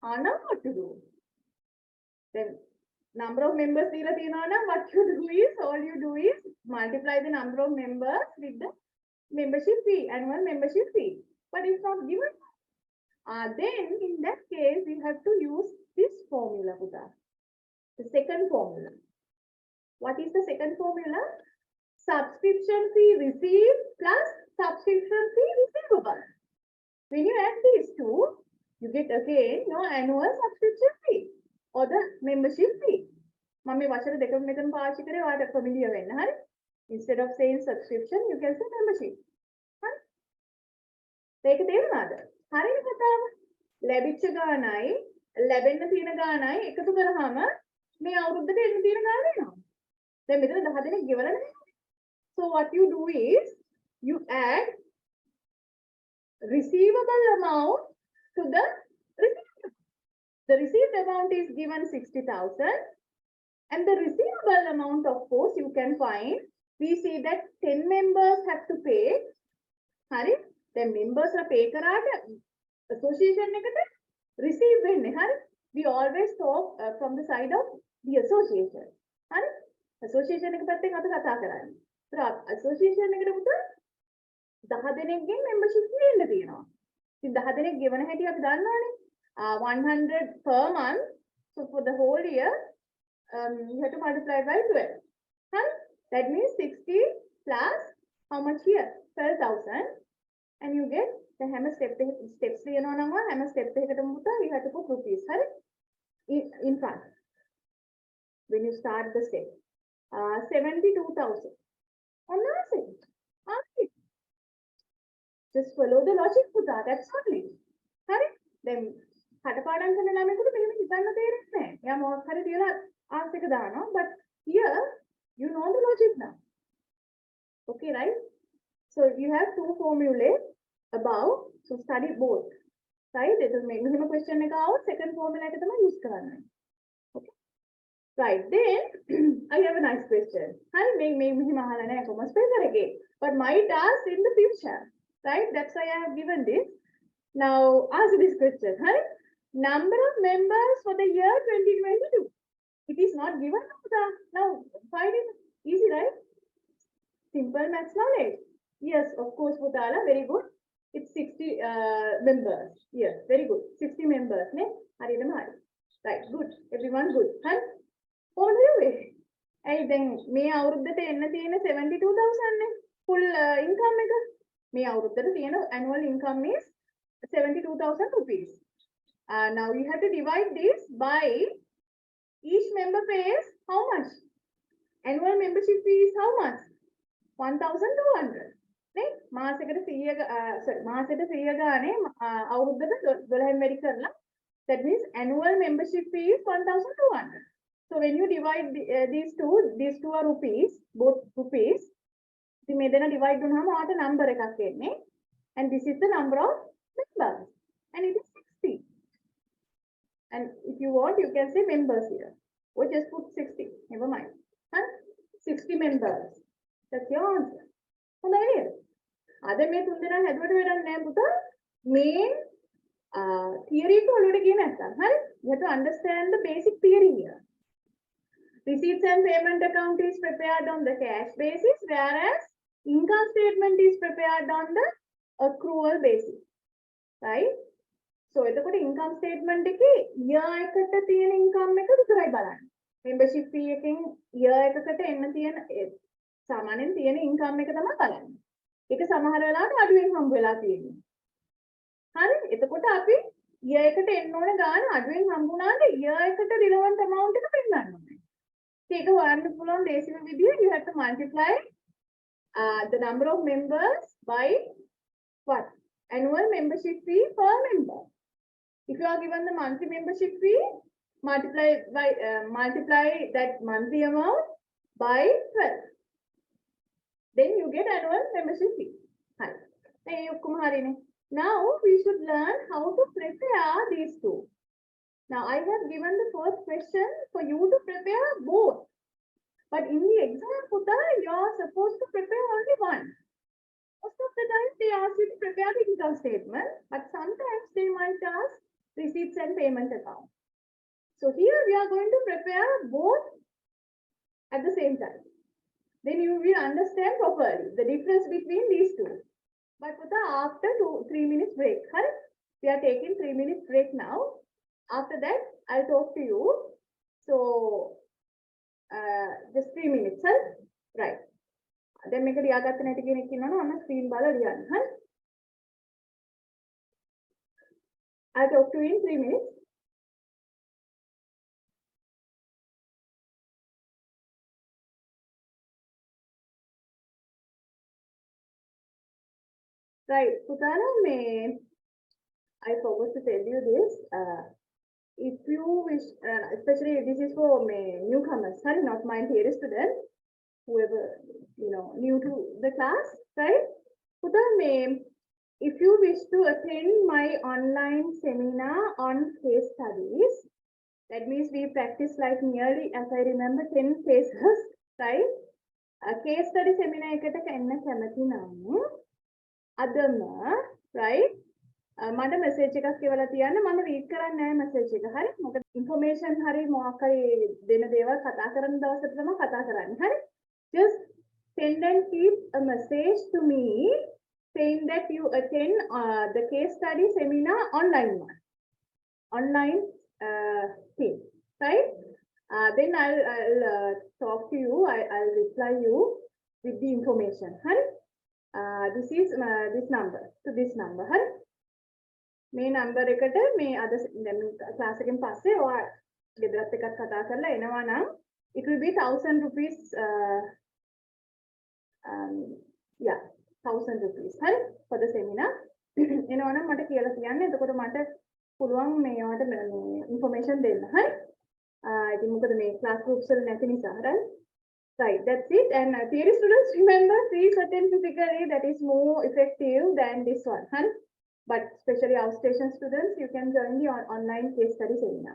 Now now what to do? Then number of members දීලා තියෙනවා නම් what you do is all you do is multiply the number of members with the membership fee, annual membership fee. But it's not given. Then in that case you have to use this formula, Puta. The second formula. What is the second formula? Subscription fee received plus subscription fee receivable. When you add these two, you get again your annual subscription fee or the membership fee. Mami වචන දෙකම මෙතන පාවිච්චි කරේ ඔයාලට familiar වෙන්න. හරි? Instead of saying subscription, you can say membership. හරි? මේක තේරුණාද? හරිද කතාව? ලැබිච්ච ගාණයි ලැබෙන්න තියෙන ගාණයි එකතු කරාම මේ අවුරුද්දට එන්න තියෙන ගාණ වෙනවා. දැන් මෙතන 10 දෙනෙක් ගෙවලා නැහැ. So what you do is you add receivable amount to the received. The received amount is given 60,000 and the receivable amount, of course, you can find. We see that 10 members have to pay. Hari? The members are pay karata association එකට receive වෙන්නේ. Hari? We always talk from the side of the association. Hari? Association එක පැත්තෙන් අපි කතා කරන්නේ. Association එකට පුතා 10 දෙනෙක්ගෙන් membership fee එන්න තියෙනවා. ඉතින් 10 දෙනෙක් ගෙවන හැටි අපි දන්නවනේ. 100 per month. So for the whole year, you have to multiply by 12. Huh? That means 60 plus how much here? 12,000. And you get the hammer steps. Hammer step you have to put rupees. Huh? In front. When you start the step. 72,000. Just follow the logic for that. That's only. Huh? Then කටපාඩම් කරන ළමයෙකුට මෙහෙම හිතන්න තේරෙන්නේ නැහැ. එයා මොකක් හරි තියලා ආන්සර් එක දානවා. But here you know the logic now. Okay, right? So you have two formulae above. So study both. Right? It is මෙහෙම question එක ආවොත් second formula එක තමයි use කරන්නේ. Okay. Right. Then I have a nice question. හරි මේ මෙහෙම අහලා නැහැ කොමර්ස් පේපර් එකේ. But might ask in the future. Right? That's why I have given this. Now answer this question. Right? Number of members for the year 2022. It is not given. Now, find it easy, right? Simple maths knowledge. Yes, of course, Putala, very good. It's 60 members. Yes, very good. 60 members. Ne? Right, good. Everyone good. Huh? On your way. And then, may out of the 72,000 full income. May out of the annual income is 72,000 rupees. Now you have to divide this by each member pays how much? Annual membership fee is how much? 1,200. Right? මාසෙකට 100 ගානේ අවුරුද්දට 12න් වැඩි කරලා. That means annual membership fee is 1,200. So when you divide these two are rupees, both rupees. ඉතින් මේ දෙන divide වුණාම ආට number එකක් එන්නේ. And this is the number of members. And it is 60. And if you want, you can say members here. Or just put 60. Never mind. Huh? 60 members. That's your answer. What are you? Other me tundena hadwata wedanne naha puta. Main theory ko already given නැත්තම්. හරි? You have to understand the basic theory here. Receipts and payment account is prepared on the cash basis, whereas income statement is prepared on the accrual basis. Right? So එතකොට income statement එකේ year එකට තියෙන income එක විතරයි බලන්න. Membership fee එකෙන් year එකකට එන්න තියෙන සාමාන්‍යයෙන් තියෙන income එක තමයි බලන්නේ. ඒක සමහර වෙලාවට අඩුවෙන් හම්බ වෙලා තියෙනවා. හරි? එතකොට අපි year එකට එන්න ඕන ගාන අඩුවෙන් හම්බුණාට year එකට relevant amount එක පෙන්නන්න ඕනේ. ඒක හොයන්න පුළුවන් දේශික විදිය you have to multiply the number of members by what? Annual membership fee per member. If you are given the monthly membership fee, multiply that monthly amount by 12. Then you get annual membership fee. Now we should learn how to prepare these two. Now I have given the first question for you to prepare both. But in the exam, Puta, you are supposed to prepare only one. Most of the time they ask you to prepare the income statement, but sometimes they might ask receipts and payment account. So here we are going to prepare both at the same time. Then you will understand properly the difference between these two. But after 3 minutes break, we are taking 3 minutes break now. After that, I'll talk to you. So just 3 minutes, right? Then make a on a screen. I'll talk to you in 3 minutes. Right, Putana, I forgot to tell you this. If you wish, especially this is for newcomers, not my theory student, whoever new to the class, right? Putana, if you wish to attend my online seminar on case studies, that means we practice like nearly, as I remember, 10 cases, right? A case study seminar ekata kanna kemathi නම් අදම right මට message එකක් කියලා තියන්න මම read කරන්නේ නැහැ message එක හරි මොකද information හරි මොකක් හරි දෙන දේවල් කතා කරන දවසට තමයි කතා කරන්නේ හරි just send and keep a message to me saying that you attend the case study seminar online online thing, right? Then I'll talk to you. I'll reply you with the information. This is this number to this number. මේ number එකට මේ අද class එකෙන් පස්සේ ඔයා ගෙදරත් එකක් කතා කරලා එනවා නම් it will be 1,000 rupees yeah 1,000 rupees හරි for the seminar එනවා නම් මට කියලා තියන්න එතකොට මට පුළුවන් මේවට information දෙන්න හරි ඉතින් මොකද මේ class groups වල නැති නිසා හරි right that's it and theory students remember please attend physically that is more effective than this one හරි but especially outstation students you can join the online case study seminar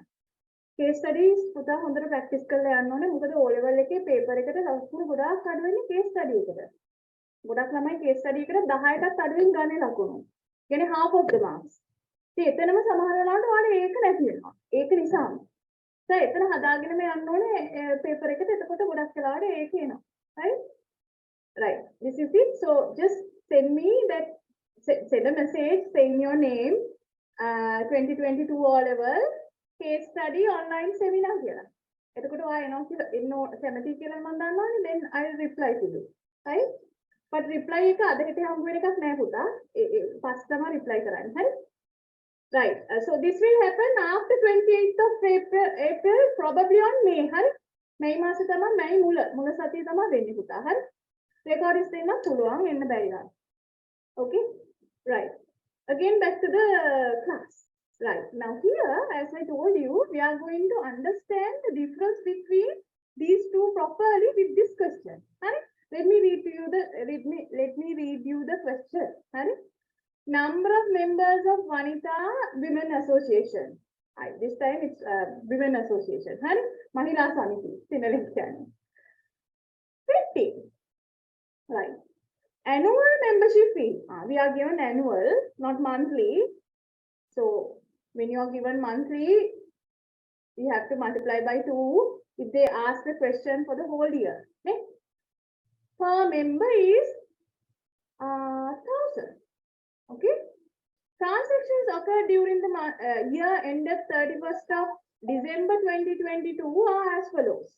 case studies පුතා හොඳට practice කරලා යන්න ඕනේ මොකද O level එකේ paper එකට ලකුණු ගොඩාක් අඩු වෙන්නේ case study එකට ගොඩක් ළමයි case study එකට 10ටත් අඩුවෙන් ගන්න ලකුණු කියන්නේ half of the marks ඉතින් එතනම සමහර වෙලාවට ඔයාලා ඒක නැති වෙනවා ඒක නිසාම දැන් එතන හදාගෙන මේ යන්න ඕනේ paper එකට එතකොට ගොඩක් වෙලාවට ඒක එනවා right this is it so just send me that send a message saying your name 2022 O level case study online seminar කියලා. එතකොට ඔයා එනවා කියලා එන්නෝ කැමති කියලා මම දන්නවනේ then I'll reply to you. Right? But reply එක අද හිතේ හම්බ වෙන එකක් නෑ පුතා. පස්සේ තමයි reply කරන්නේ. හරි? Right. So this will happen after 28th of April probably on May. හරි? May මාසේ තමයි May මුල සතිය තමයි වෙන්නේ පුතා. හරි? recordings දෙන්න පුළුවන් එන්න බැරි නම්. Okay? Right. Again back to the class. Right. Now here, as I told you, we are going to understand the difference between these two properly with this question. Right? Let me read you the question. Right? Number of members of Vanita Women Association. Right. This time it's Women Association. Right? Mahila Samiti. 50. Right. Annual membership fee. We are given annual, not monthly. So when you are given monthly, you have to multiply by 2 if they ask the question for the whole year. Okay? Per member is 1,000. Okay? Transactions occurred during the year ended 31st of December 2022 are as follows.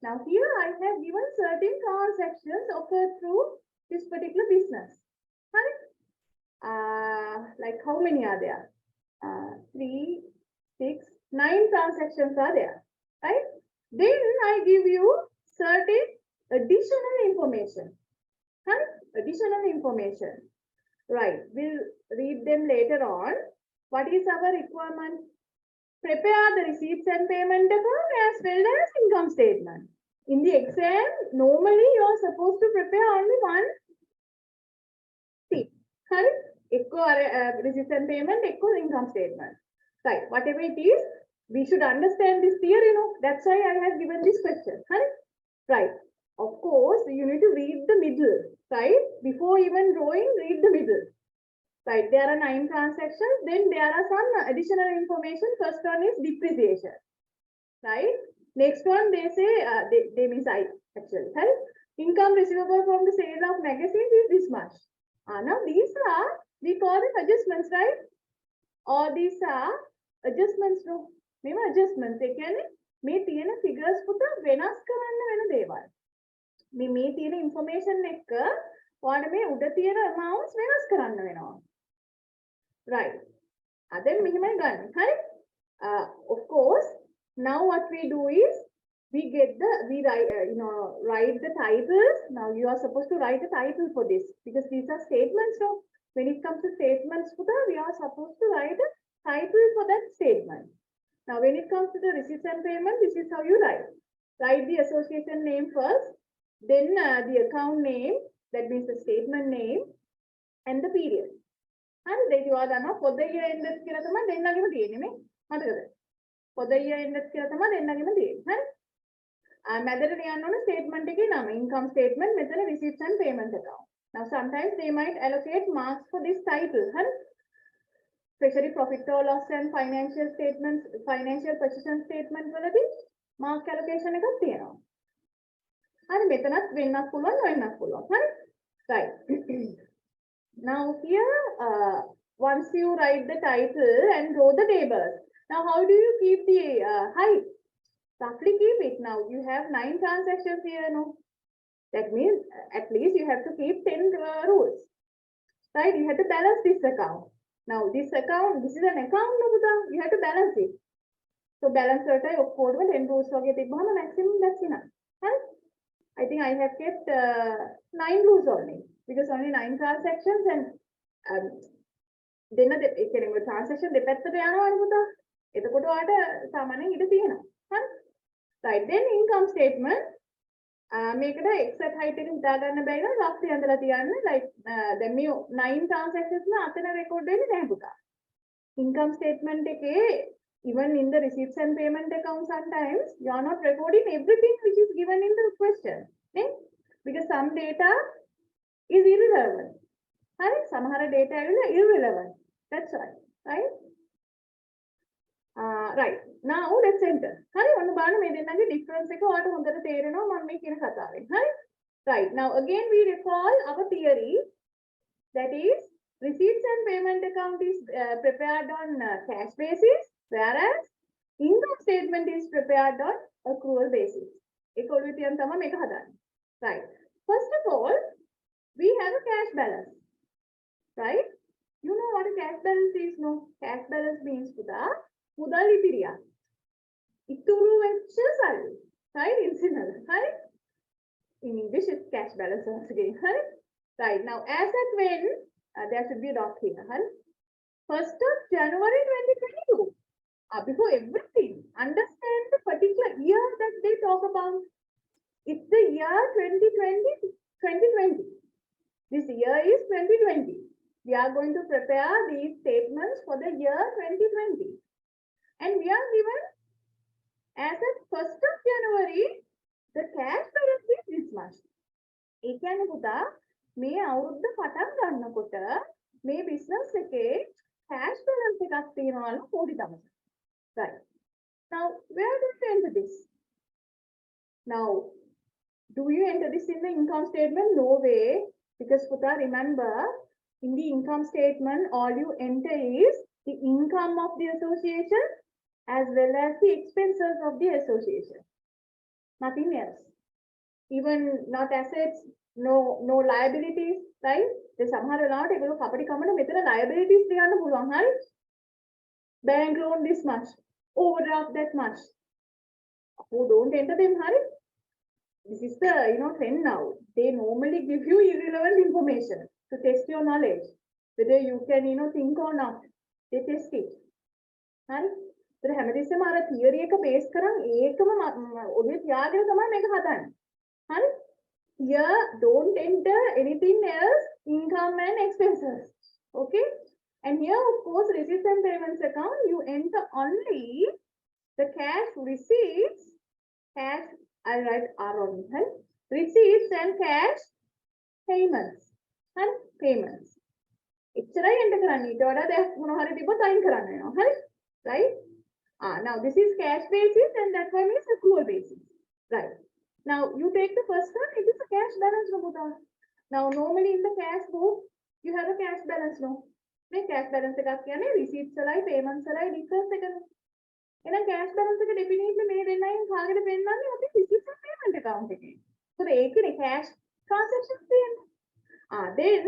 Now here I have given certain transactions occurred through this particular business. Right? Like how many are there? 3, 6, 9 transactions are there. Right? Then I give you certain additional information. Right? Additional information. Right. We'll read them later on. What is our requirement? Prepare the receipts and payment account as well as income statement. In the exam, normally you are supposed to prepare only one thing. Correct? Echo receipts and payment, echo income statement. Right. Whatever it is, we should understand this theory. That's why I have given this question. Correct? Right. Of course, you need to read the middle. Right? Before even drawing, read the middle. Right, there are 9 transactions. Then there are some additional information. First one is depreciation. Right. Next one they say they means I actually. Right? Income receivable from the sale of magazines is this much. Now these are we call them adjustments, right? Or these are adjustments. No, maybe adjustments. They can මේ තියෙන figures පුතා වෙනස් කරන්න වෙන දේවල්. මේ තියෙන information එක ඔයාලා මේ උඩ තියෙන amounts වෙනස් කරන්න වෙනවා. Right. Then මෙහෙමයි ගන්න. හරි? Of course, now what we do is we write the titles. Now you are supposed to write a title for this because these are statements. So when it comes to statements, we are supposed to write a title for that statement. Now when it comes to the receipts and payment, this is how you write. Write the association name first, then the account name, that means the statement name, and the period. And then you are done for the year ended කියලා තමයි දෙන්නගෙම තියෙන්නේ මේ මතකද? For the year ended කියලා තමයි දෙන්නගෙම තියෙන්නේ. හරි? මැදට ලියන්න ඕන statement එකේ නම income statement මෙතන receipts and payment account. Now sometimes they might allocate marks for this title. හරි? Especially profit or loss and financial statements, financial position statement වලදී mark allocation එකක් තියෙනවා. හරි මෙතනත් වෙන්නත් පුළුවන්. හරි? Right. Now here, once you write the title and draw the tables, now how do you keep the height? Roughly keep it. Now you have 9 transactions here, no? That means at least you have to keep 10 rules, right? You have to balance this account. Now this is an account, no? You have to balance it. So balance rate of 10 rules. So maximum that's enough. Huh? I think I have kept 9 rules only. Because only 9 transactions and then the transaction දෙපැත්තට යනවනේ පුතා. එතකොට ඔයාලට සාමාන්‍යයෙන් ඉඩ තියෙනවා. Right, then income statement මේකට exact height එක හිතා ගන්න බැරි නම් roughly අඳලා තියන්න. Like දැන් මේ 9 transactions න අතන record වෙන්නේ නැහැ පුතා. Income statement එකේ even in the receipts and payment account sometimes you are not recording everything which is given in the question. Okay? Because some data is irrelevant. Right? Samahara data is irrelevant. That's right. Right? Right. Now let's enter. Hari ඔන්න බලන්න මේ දෙන්නගේ difference එක ඔයාලට හොඳට තේරෙනවා මම මේ කියන කතාවෙන්. හරි? Right. Now again we recall our theory, that is receipts and payment account is prepared on cash basis, whereas income statement is prepared on accrual basis. ඒක ඔළුවේ තියන් තමයි මේක හදන්නේ. Right. First of all, we have a cash balance, right? You know what a cash balance is, no? Cash balance means පුතා මුදල් ඉතිරියක්. ඉතුරු වෙච්ච සල්ලි. Right? In sinhala, right? In English it's cash balance once again, right? Right. Now as at when there should be a dot here, right? 1st of January 2022. Before everything, understand the particular year that they talk about. It's the year 2020. This year is 2020. We are going to prepare these statements for the year 2020. And we are given as at 1st of January, the cash balance is this much. ඒ කියන්නේ පුතා මේ අවුරුද්ද පටන් ගන්නකොට මේ business එකේ cash balance එකක් තියනවලු කෝටි 1000. Right. Now, where do you enter this? Now, do you enter this in the income statement? No way. Because Puta, remember, in the income statement, all you enter is the income of the association as well as the expenses of the association. Nothing else. Even not assets, no liabilities, right? The සමහර වෙලාවට ඒගොල්ලෝ කපටි කමන මෙතන liabilities ලියන්න පුළුවන්, හරි? Bank loan this much, overdraft that much. Oh, don't enter them, hurry. This is the trend now. They normally give you irrelevant information to test your knowledge, whether you can think or not. They test it. Right? So හැමතිස්සෙම අර theory එක base කරන් ඒකම ඔළුවේ තියාගෙන තමයි මේක හදන්නේ. හරි? Here don't enter anything else, income and expenses. Okay? And here of course receipts and payments account you enter only the cash receipts, cash I'll write R on it. Right? Receipts and cash payments and payments. එච්චරයි enter කරන්නේ. ඊට වඩා දෙයක් මොනවා හරි තිබ්බොත් අයින් කරන්න වෙනවා. හරි? Right? Now this is cash basis and that one is accrual basis. Right. Now you take the first one, it is a cash balance no. Now normally in the cash book you have a cash balance no. මේ cash balance එකක් කියන්නේ receipts වලයි payments වලයි difference එකනේ. එහෙනම් cash balance එක definitely මේ දෙන්නයින් කාගෙද පෙන්නන්නේ අපි receipts and payment account එකේ. So ඒකනේ cash transactions තියෙන්නේ. Then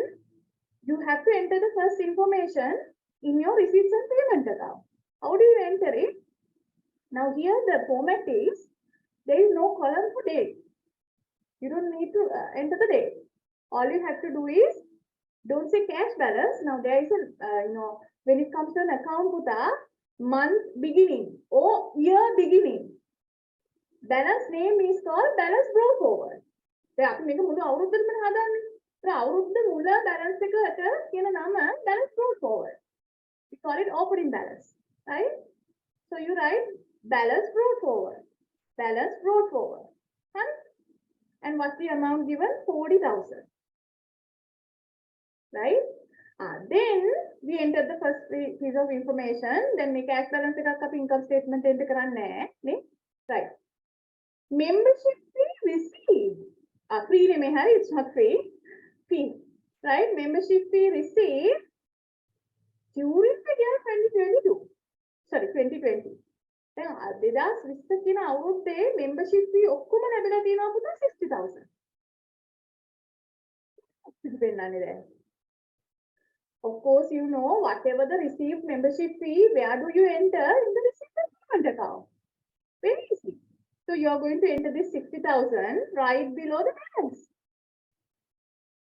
you have to enter the first information in your receipts and payment account. How do you enter it? Now here the format is, there is no column for date. You don't need to enter the date. All you have to do is, don't say cash balance. Now there is a, when it comes to an account with a month beginning or year beginning, balance name is called balance brought forward. දැන් අපි මේක මුළු අවුරුද්දෙම හදාන්නේ. ඒ අවුරුද්ද මුල balance එකට කියන නම balance brought forward. We call it opening balance, right? So you write balance brought forward. Balance brought forward. Huh? And what's the amount given? 40,000. Right? Then we enter the first piece of information. Then we cash balance එකක් අපි income statement enter කරන්නේ නේ. Right. Membership fee received. Free නෙමෙයි හරි, it's not free. Fee. Right? Membership fee received during the year 2022. Sorry, 2020. දැන් 2020 කියන අවුරුද්දේ membership fee ඔක්කොම ලැබිලා තියෙනවා පුතා 60,000. පිළිපෙන්නන්නේ දැන්. Of course, you know whatever the received membership fee, where do you enter? In the receipt and payment account. Very easy. So you are going to enter this 60,000 right below the balance.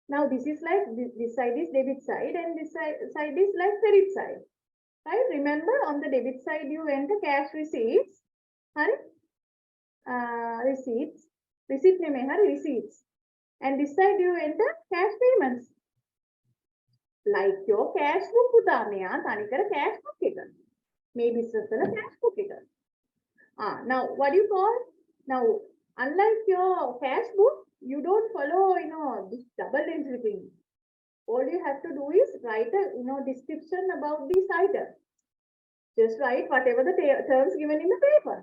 Now this is like this side is debit side and this side is like credit side. Right? Remember, on the debit side you enter cash receipts, receipts, receipt name receipts, and this side you enter cash payments. Like your cash book පුතා මෙයා තනිකර cash book එක. මේ business වල cash book එක. Now what do you call? Now unlike your cash book, you don't follow this double entry thing. All you have to do is write a description about this item. Just write whatever the terms given in the paper.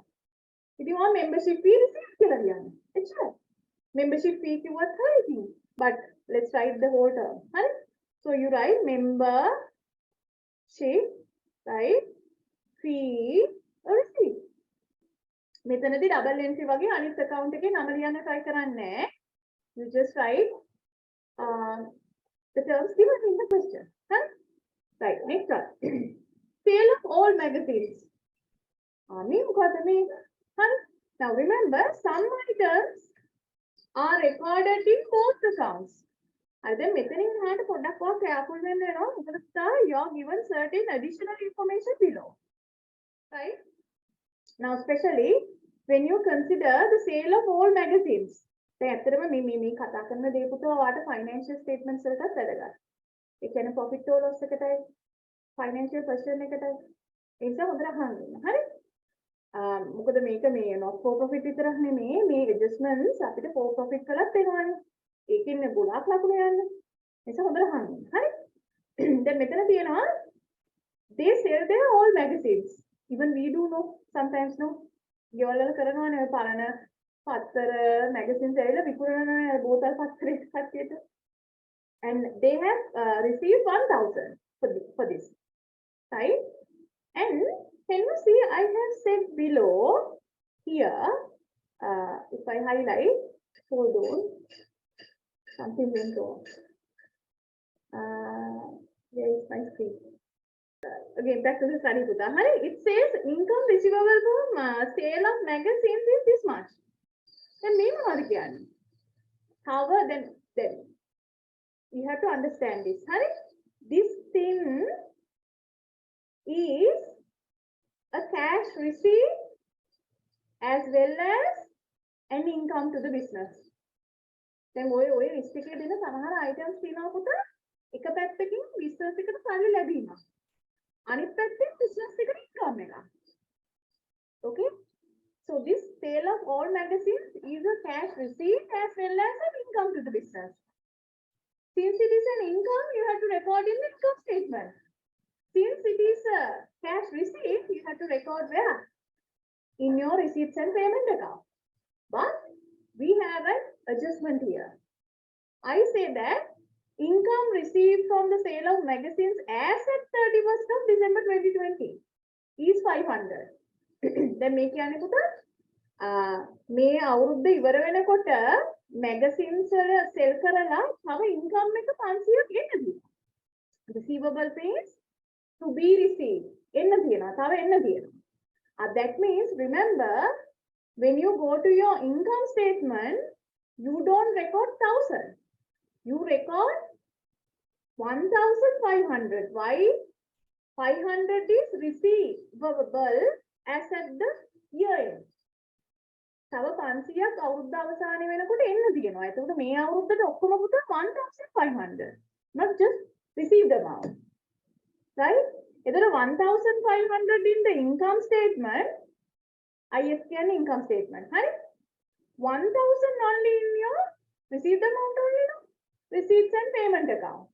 If you want membership fee, receipt it's right. Membership fee you are writing, but let's write the whole term. Right? So you write membership, right? Fee or receipt. මෙතනදී double entry වගේ අනිත් account එකේ නම ලියන්න try කරන්නේ. You just write the terms given in the question. Huh? Right, next one. Sale of all magazines. Now remember, some items are recorded in both accounts. Then මෙතනින් එහාට පොඩ්ඩක් ඔයා careful වෙන්න වෙනවා. මොකද you are given certain additional information below. Right? Now especially when you consider the sale of all magazines. දැන් ඇත්තටම මේ කතා කරන දේ පුතෝ ඔයාට financial statements වලටත් වැදගත්. ඒ කියන්නේ profit or loss එකටයි financial position එකටයි. ඒ නිසා හොඳට අහන්න. හරි? මොකද මේක මේ not for profit විතරක් නෙමෙයි මේ adjustments අපිට for profit කළත් එනවනේ. ඒකෙන් ගොඩාක් ලකුණු යන්නේ. ඒ නිසා හොඳට අහන්න. හරි? දැන් මෙතන තියෙනවා they sell their all magazines. Even we do know sometimes no. ගෙවල් වල කරනවානේ ඔය පරණ පත්තර magazines ඇවිල්ලා විකුණන බෝතල් පත්තරේ කට්ටියට. And they have received 1,000 for this. Right? And can you see I have said below here, if I highlight, hold on, something went wrong. Where is my screen? Again, back to the study puta. It says income receivable from sale of magazines is this much. Then however, then you have to understand this. This thing is a cash receipt as well as an income to the business. Then ඔය list එකේ දෙන සමහර items තියෙනවා පුතා. එක පැත්තකින් business එකට සල්ලි ලැබීම. අනිත් පැත්තෙන් business එකට income එක. Okay? So this sale of all magazines is a cash receipt as well as an income to the business. Since it is an income, you have to record in the income statement. Since it is a cash receipt, you have to record where? In your receipts and payment account. But we have an adjustment here. I say that income received from the sale of magazines as at 31st of December 2020 is 500. Then මේ කියන්නේ පුතා මේ අවුරුද්ද ඉවර වෙනකොට magazines වල sell කරලා තව income එක 500ක් එන්න තියෙනවා. Receivable pays to be received එන්න තියෙනවා. තව එන්න තියෙනවා. That means remember when you go to your income statement you don't record 1000. You record 1500. Why? 500 is receivable as at the year end. තව 500ක් අවුරුද්ද අවසානයේ වෙනකොට එන්න තියෙනවා. එතකොට මේ අවුරුද්දට ඔක්කොම පුතා 1500. Not just received amount. Right? එතකොට 1500 in the income statement. IS කියන්නේ income statement. හරි? 1000 only in your received amount only, no? Receipts and payment account.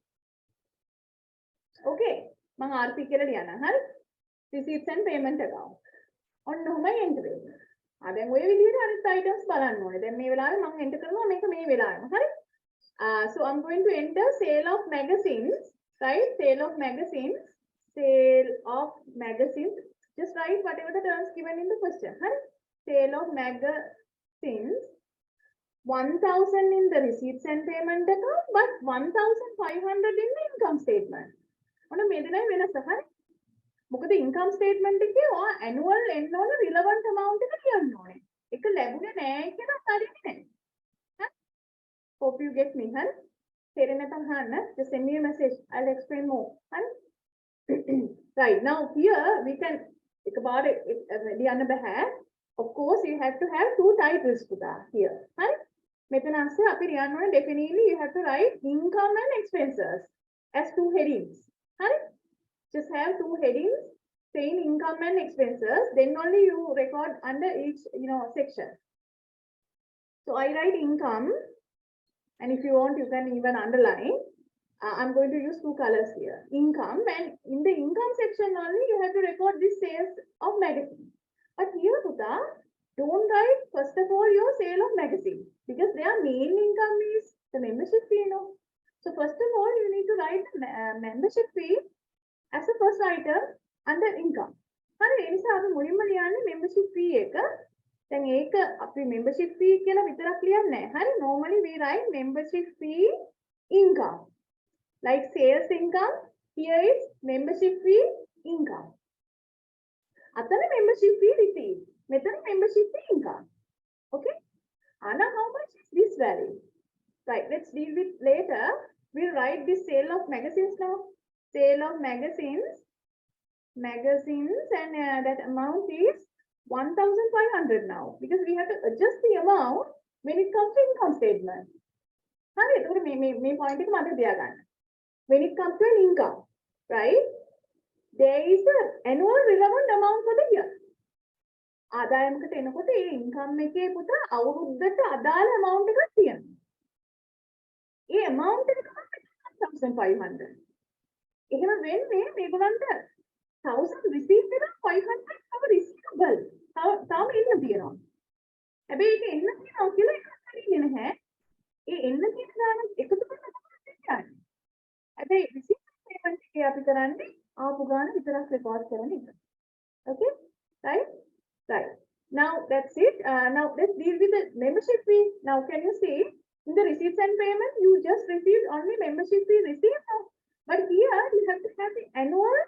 Okay. මම RP කියලා ලියන්න. හරි? Receipts and payment account. ඔන්න ඔහොමයි enter වෙන්නේ. දැන් ඔය විදිහට අනිත් items බලන්න ඕනේ. දැන් මේ වෙලාවේ මම enter කරනවා මේක මේ වෙලාවෙම. හරි? So I'm going to enter sale of magazines, right? Sale of magazines. Just write whatever the terms given in the question. Right? Sale of magazines. 1000 in the receipts and payment account, but 1500 in the income statement. ඔන්න මේ දෙනයි වෙනස. හරි? මොකද income statement එකේ ඔය annual එන්න ඕන relevant amount එක කියන්න ඕනේ. ඒක ලැබුණේ නැහැ කියලා හරියන්නේ නැහැ. හරි? Hope you get me. හරි? තේරෙන්නේ නැත්නම් අහන්න. Just send me a message. I'll explain more. හරි? Right, now here we can think about it. Of course, you have to have two titles to that here. Right? Definitely you have to write income and expenses as two headings. Right? Just have two headings saying income and expenses. Then only you record under each section. So I write income, and if you want, you can even underline. I'm going to use two colors here. Income, and in the income section only you have to record this sales of magazine. But here, Puta, don't write first of all your sale of magazine because their main income is the membership fee, So first of all, you need to write the membership fee as a first item under income. හරි ඒ නිසා අපි මුලින්ම ලියන්නේ membership fee එක. දැන් ඒක අපි membership fee කියලා විතරක් ලියන්නේ නැහැ. හරි normally we write membership fee income. Like sales income, here is membership fee income. Atana membership fee received. Metana membership fee income. Okay? Anna, how much is this value? Right, let's deal with later. We'll write this sale of magazines now. Sale of magazines. And that amount is 1500 now. Because we have to adjust the amount when it comes to income statement. Honey, me point it mother diagram. When it comes to an income, right? There is an annual relevant amount for the year. ආදායමකට එනකොට ඒ income එකේ පුතා අවුරුද්දට අදාළ amount එකක් තියෙනවා. ඒ amount එක තමයි 1500. එහෙම වෙන්නේ මේගොල්ලන්ට 1000 receipt එක 500 තව receivable. තව එන්න තියෙනවා. හැබැයි ඒක එන්න තියෙනවා කියලා එකක් හරියන්නේ නැහැ. ඒ එන්න තියෙන ගාන එකතු කරලා තමයි යන්නේ. හැබැයි receipt payment එකේ අපි කරන්නේ ආපු ගාන විතරක් record කරන එක. Okay? Right? Right. Now that's it. Now let's deal with the membership fee. Now can you see in the receipts and payment you just received only membership fee received now. But here you have to have the annual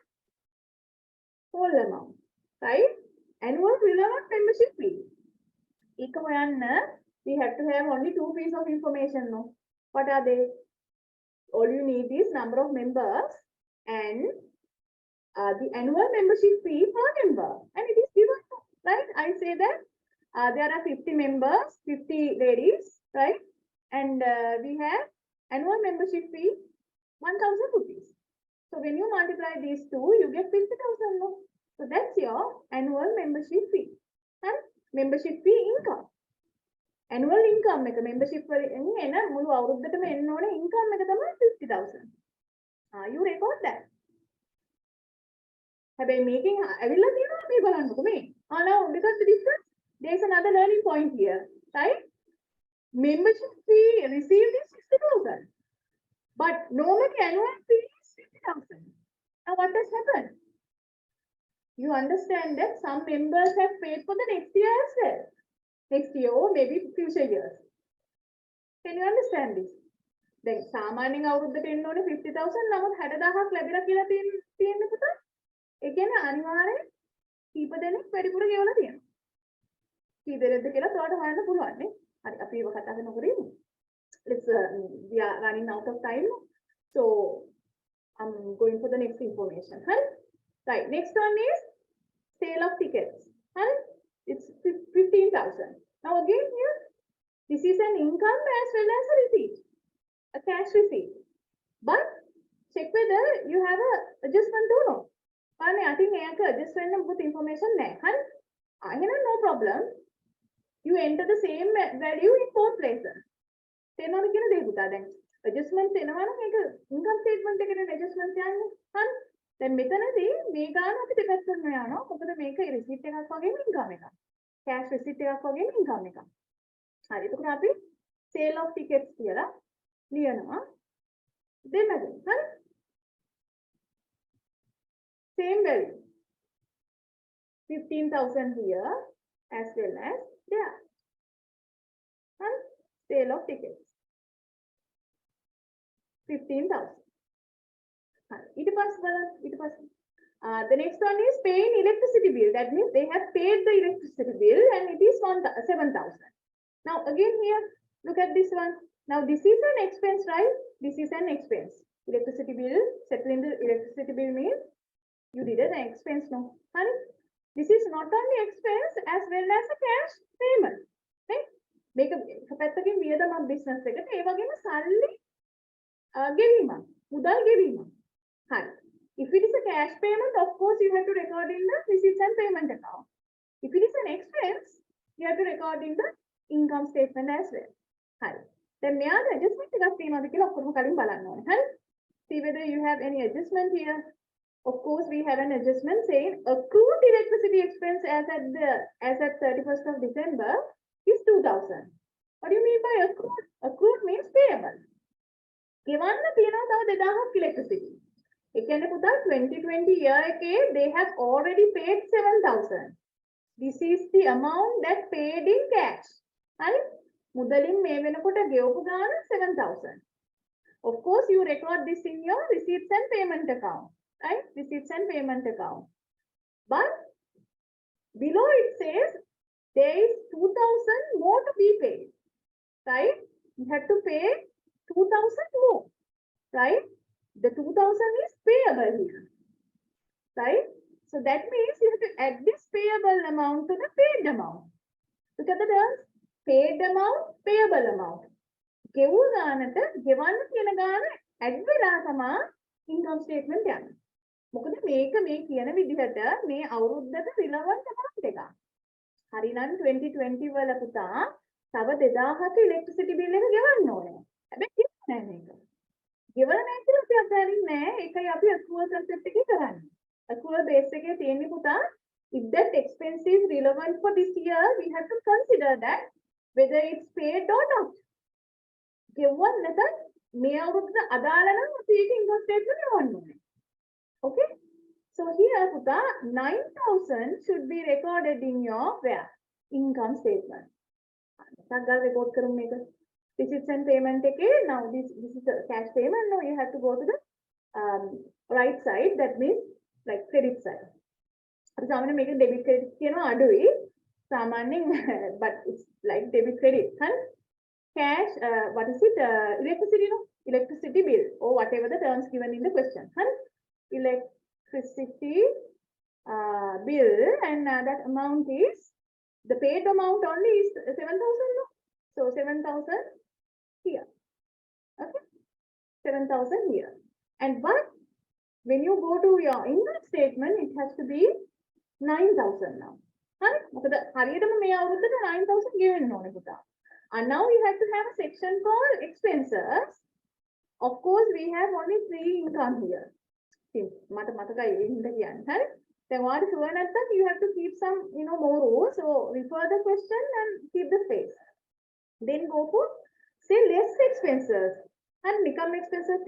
whole amount. Right? Annual relevant membership fee. We have to have only two pieces of information. No? What are they? All you need is number of members and the annual membership fee per member. And it is given, right? I say that there are 50 members, 50 ladies, right? And we have annual membership fee 1000 rupees. So when you multiply these two, you get 50,000. No? So that's your annual membership fee. And membership fee income. annual income එක membership වලින් එන මුළු අවුරුද්දටම එන්න ඕනේ income එක තමයි 50,000. You record that. හැබැයි මේකෙන් ඇවිල්ලා තියෙනවා මේ බලන්නකො මේ. Now because the difference, there is another learning point here, right? Membership fee received is 60,000. But normally annual fee is 50,000. Now what has happened? You understand that some members have paid for the next year as well. Next year or maybe future years. Can you understand this? දැන් සාමාන්‍යයෙන් අවුරුද්දට එන්න ඕනේ 50,000 නමුත් 60,000ක් ලැබිලා කියලා තියෙන පුතා. ඒ කියන්නේ අනිවාර්යෙන් කීප දෙනෙක් වැඩිපුර ගෙවලා තියෙනවා. කී දෙනෙක්ද කියලා ඔයාලට හොයන්න පුළුවන් නේ. හරි අපි ඒක කතා කරනකොට ඉමු. Let's we are running out of time. So I'm going for the next information. Right. Next one is sale of tickets. It's 15,000. Now again here, this is an income as well as a receipt, a cash receipt. But check whether you have a adjustment or no. I think I can adjustment with information there. No problem. You enter the same value in both places. Adjustment income statement adjustment then මෙතනදී මේ ගාන අපි දෙකක් කරන්න යනවා. මොකද මේක receipt එකක් වගේම income එකක්. cash receipt එකක් වගේම income එකක්. හරි. එතකොට අපි sale of tickets කියලා ලියනවා. දෙන්නද? හරි. Same value. 15,000 here as well as there. Hurry. Sale of tickets. 15,000. The next one is paying electricity bill. That means they have paid the electricity bill and it is 7,000. Now again here, look at this one. Now this is an expense, right? This is an expense. Electricity bill, settling the electricity bill means you did an expense, no? Honey, this is not only expense as well as a cash payment. Right? Make a business. Udal ගෙවීම. Hi. If it is a cash payment, of course, you have to record in the receipts and payment account. If it is an expense, you have to record in the income statement as well. Hi. Then may I adjustment see whether you have any adjustment here. Of course, we have an adjustment saying accrued electricity expense as at 31st of December is 2,000. What do you mean by accrued? Accrued means payable. ගෙවන්න තියෙනවා තව 2,000ක් electricity. ඒ කියන්නේ පුතා 2020 year එකේ they have already paid 7,000. This is the amount that paid in cash. හරි? මුදලින් මේ වෙනකොට ගෙවපු ගාන 7,000. Of course you record this in your receipts and payment account, right? Receipts and payment account. But below it says there is 2,000 more to be paid. Right? You have to pay 2,000 more, right? The 2,000 is payable here, right? So that means you have to add this payable amount to the paid amount. Look at the terms: paid amount, payable amount. ගෙවු ගානට ගෙවන්න කියන ගාන add වෙලා තමයි income statement යන්නේ. මොකද මේක මේ කියන විදිහට මේ අවුරුද්දට relevant amount එකක්. හරිනම් 2020 වල පුතා තව 2,000ක electricity bill එක ගෙවන්න ඕනේ. හැබැයි ගෙවන්නේ නැහැ මේක. ගෙවල නැහැ කියලා අපි අත්හැරින්නේ නැහැ. ඒකයි අපි accrual concept එකේ කරන්නේ. Accrual base එකේ තියෙන්නේ පුතා, if that expense is relevant for this year, we have to consider that whether it's paid or not. ගෙවුවත් නැත්නම් මේ අවුරුද්ද අදාළ නම් අපි ඒක income statement ගෙවන්න ඕනේ. Okay? So here පුතා 9,000 should be recorded in your where? Income statement. සග්ගල් report කරමු මේක. Receipts and payment again. Now this is the cash payment. Now you have to go to the right side. That means like credit side. Example make a debit credit adui. But it's like debit credit. Cash, what is it? Electricity, no? Electricity bill or whatever the terms given in the question. Electricity bill, and that amount is the paid amount only is 7,000. No? So 7,000 here. Okay, 7,000 here. And but when you go to your income statement, it has to be 9,000 now. හරි මොකද හරියටම මේ අවුරුද්දට 9,000 ගෙවෙන්න ඕනේ පුතා. And now you have to have a section called expenses. Of course, we have only 3 income here. Then what is one at that? You have to keep some, more rows. So refer the question and keep the space. Then go for say less expenses. And become expenses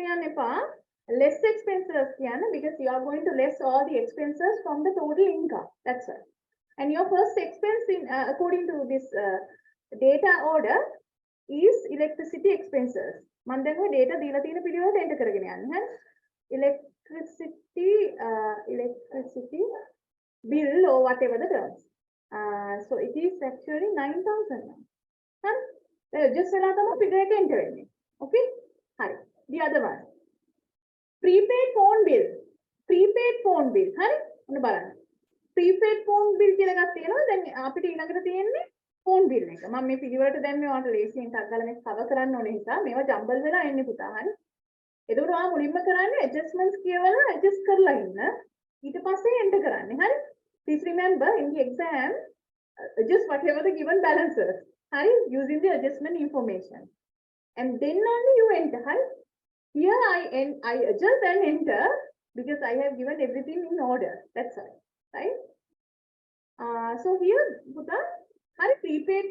less expenses because you are going to less all the expenses from the total income. That's right. And your first expense in according to this data order is electricity expenses. මම දැන් ඔය data දීලා තියෙන පිළිවෙලට enter කරගෙන යන්න. හරි? Electricity bill or whatever the terms. So it is actually 9,000 now. හරි? Just වෙලා තමයි figure එක enter වෙන්නේ. Okay? හරි. The other one. Prepaid phone bill. Prepaid phone bill. හරි? ඔන්න බලන්න. Prepaid phone bill කියලා එකක් තියෙනවා. දැන් අපිට ඊළඟට තියෙන්නේ phone bill එක. මම මේ පිළිවෙලට දැන් මේවට ලේසියෙන් ටක් ගාලා මේක cover කරන්න ඕනේ නිසා මේවා jumble වෙලා එන්නේ පුතා. හරි? එතකොට ඔයා මුලින්ම කරන්නේ adjustments කියවලා adjust කරලා ඉන්න. ඊට පස්සේ enter කරන්නේ. හරි? Please remember in the exam adjust whatever the given balances. Hurry, using the adjustment information. And then only you enter. Hurry. Here I adjust and enter because I have given everything in order. That's right. Right? So here, Buddha, hurry, prepaid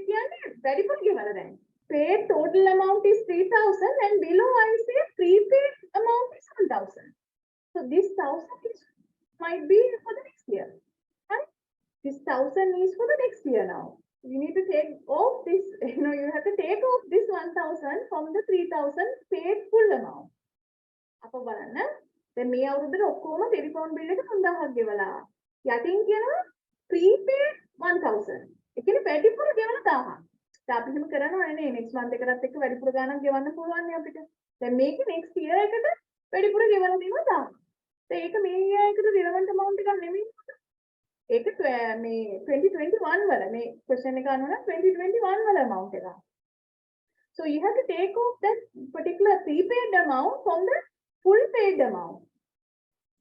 very good given then. Paid total amount is 3,000 and below I say prepaid amount is 1,000. So this 1,000 is might be for the next year. Hurry. This 1,000 is for the next year now. You need to take off this, you have to take off this 1,000 from the 3,000 paid full amount. අප බලන්න දැන් මේ අවුරුද්දට ඔක්කොම telephone bill එක 5,000ක් ගෙවලා යටින් කියනවා prepaid 1,000. ඒ කියන්නේ වැඩිපුර ගෙවලා 1,000. දැන් අපි එහෙම කරනවා නේ next month එකටත් එක්ක වැඩිපුර ගාණක් ගෙවන්න පුළුවන් නේ අපිට. දැන් මේක next year එකට වැඩිපුර ගෙවලා දෙනවා 1,000. දැන් ඒක මේ year එකට relevant amount එකක් නෙමෙයි. ඒක මේ 2021 වල මේ question එක අනුව 2021 වල amount එක. So you have to take off that particular prepaid amount from the full paid amount.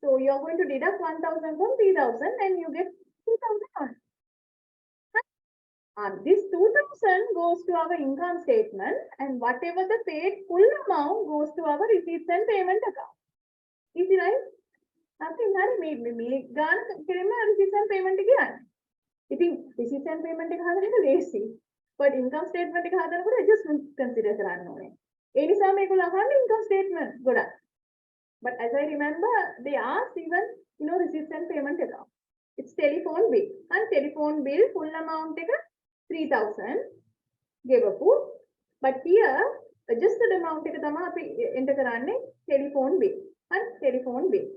So you are going to deduct 1,000 from 3,000 and you get 2,000. This 2,000 goes to our income statement and whatever the paid full amount goes to our receipts and payment account. Easy, right? Nothing hurry me gana kirema receipts and payment එක යන්නේ. ඉතින් receipts and payment එක හදන එක ලේසි. But income statement එක හදනකොට adjustment consider කරන්න ඕනේ. ඒ නිසා මේගොල්ලෝ අහන්නේ income statement ගොඩක්. But as I remember they asked even receipts and payment account. It's telephone bill. And telephone bill full amount එක 3,000 ගෙවපු. But here adjusted amount එක තමයි අපි enter කරන්නේ telephone bill. And telephone bill.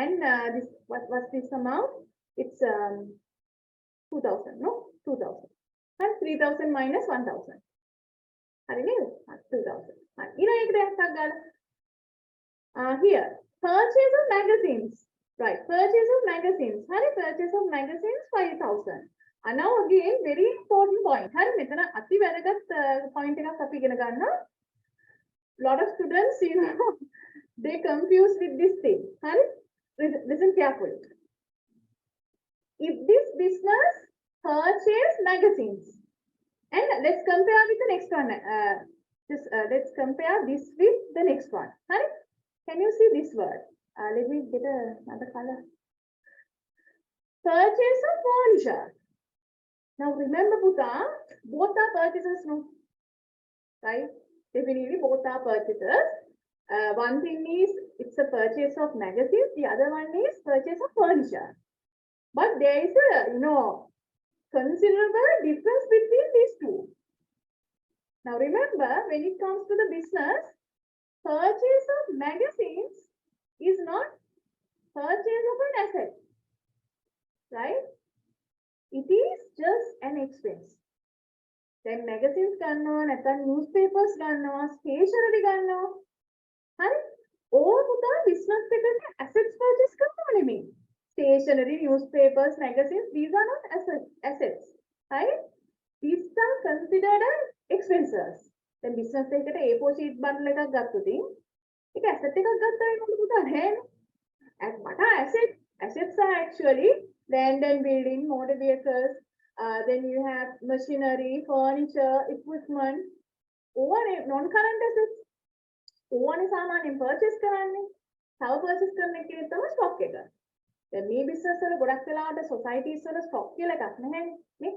And this what's this amount? It's 2,000, no? 2,000. And 3,000 minus 1,000. Are you 2,000. Here, purchase of magazines. Right, purchase of magazines. Hari purchase of magazines 5,000. And now again, very important point. Hari metana ati වැදගත් point එකක් අපි ඉගෙන ගන්නවා. Lot of students, they confuse with this thing. Hari, listen carefully. If this business purchase magazines, and let's compare with the next one. Let's compare this with the next one. Right? Can you see this word? Let me get another color. Purchase of furniture. Now remember, Buddha, both are purchases, no? Right? Definitely both are purchases. One thing is it's a purchase of magazines. The other one is purchase of furniture. But there is a considerable difference between these two. Now remember, when it comes to the business, purchase of magazines is not purchase of an asset. Right? It is just an expense. Then magazines ගන්නවා නැත්නම් newspapers ගන්නවා stationery ගන්නවා. හරි? ඕක පුතා business එකට assets purchase කරනවා නෙමෙයි. Stationery, newspapers, magazines, these are not assets. Right? These are considered as expenses. Then business එකට A4 sheet bundle එකක් ගත්තොත් ඒක asset එකක් ගත්තා වෙනකොට පුතා නෑ. What are assets? Assets are actually land and building, motor vehicles, Then you have machinery, furniture, equipment, or non-current assets. ඕවනේ සාමාන්‍යයෙන් purchase කරන්නේ. තව purchase කරන එකේ තමයි stock එක. දැන් මේ business වල ගොඩක් වෙලාවට societies වල stock කියලා එකක් නැහැ නේ.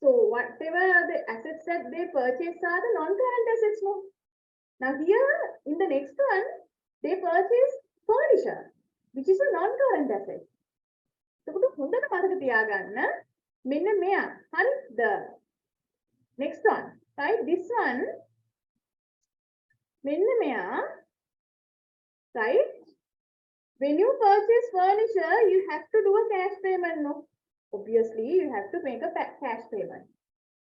So whatever the assets that they purchase are the non-current assets no. Now here in the next one they purchase furniture which is a non-current asset. එතකොට හොඳට මතක තියාගන්න මෙන්න මෙයා. හරි? The next one, right? This one මෙන්න මෙයා, right? When you purchase furniture, you have to do a cash payment, no? Obviously, you have to make a cash payment.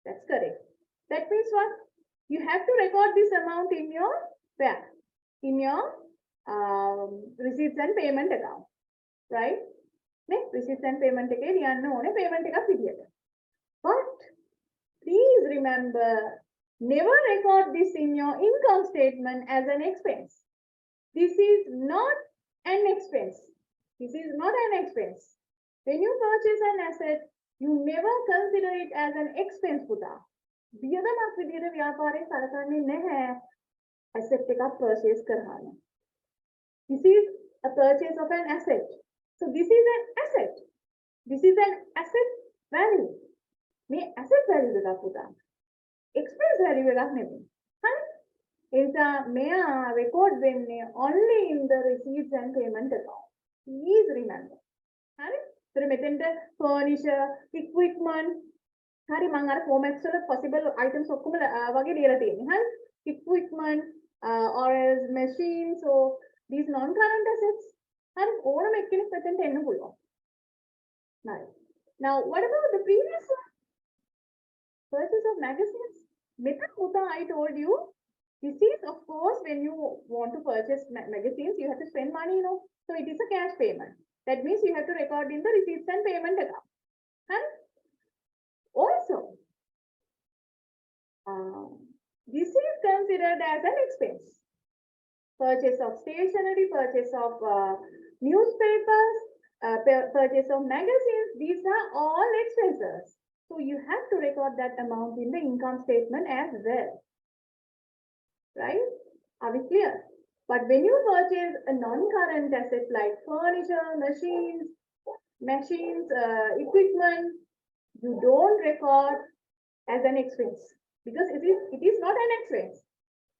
That's correct. That means what? You have to record this amount in your where? In your receipts and payment account, right? Next, receipts and payment එකේ ලියන්න ඕනේ payment එකක් විදියට. But please remember, never record this in your income statement as an expense. This is not an expense. This is not an expense. When you purchase an asset, you never consider it as an expense පුතා. වියදමක් විදියට ව්‍යාපාරයෙන් සලකන්නේ නැහැ asset එකක් purchase කරාම. This is a purchase of an asset. So this is an asset. This is an asset value. මේ asset value එකක් පුතා. Expense value එකක් නෙමෙයි. හරි? ඒ නිසා මෙයා record වෙන්නේ only in the receipts and payment account. Please remember. හරි? ඒතර මෙතෙන්ට furniture, equipment, හරි මම අර formats වල possible items ඔක්කොම වගේ ලියලා තියෙන්නේ. හරි? Equipment, or else machines, so these non-current assets. හරි? ඕනම එක්කෙනෙක් මෙතෙන්ට එන්න පුළුවන්. Right. Now what about the previous one? Purchase of magazines. I told you, this is of course when you want to purchase magazines, you have to spend money, you know. So it is a cash payment. That means you have to record in the receipts and payment account. And also, this is considered as an expense. Purchase of stationery, purchase of newspapers, purchase of magazines, these are all expenses. So you have to record that amount in the income statement as well. Right? Are we clear? But when you purchase a non-current asset like furniture, machines, equipment, you don't record as an expense because it is not an expense.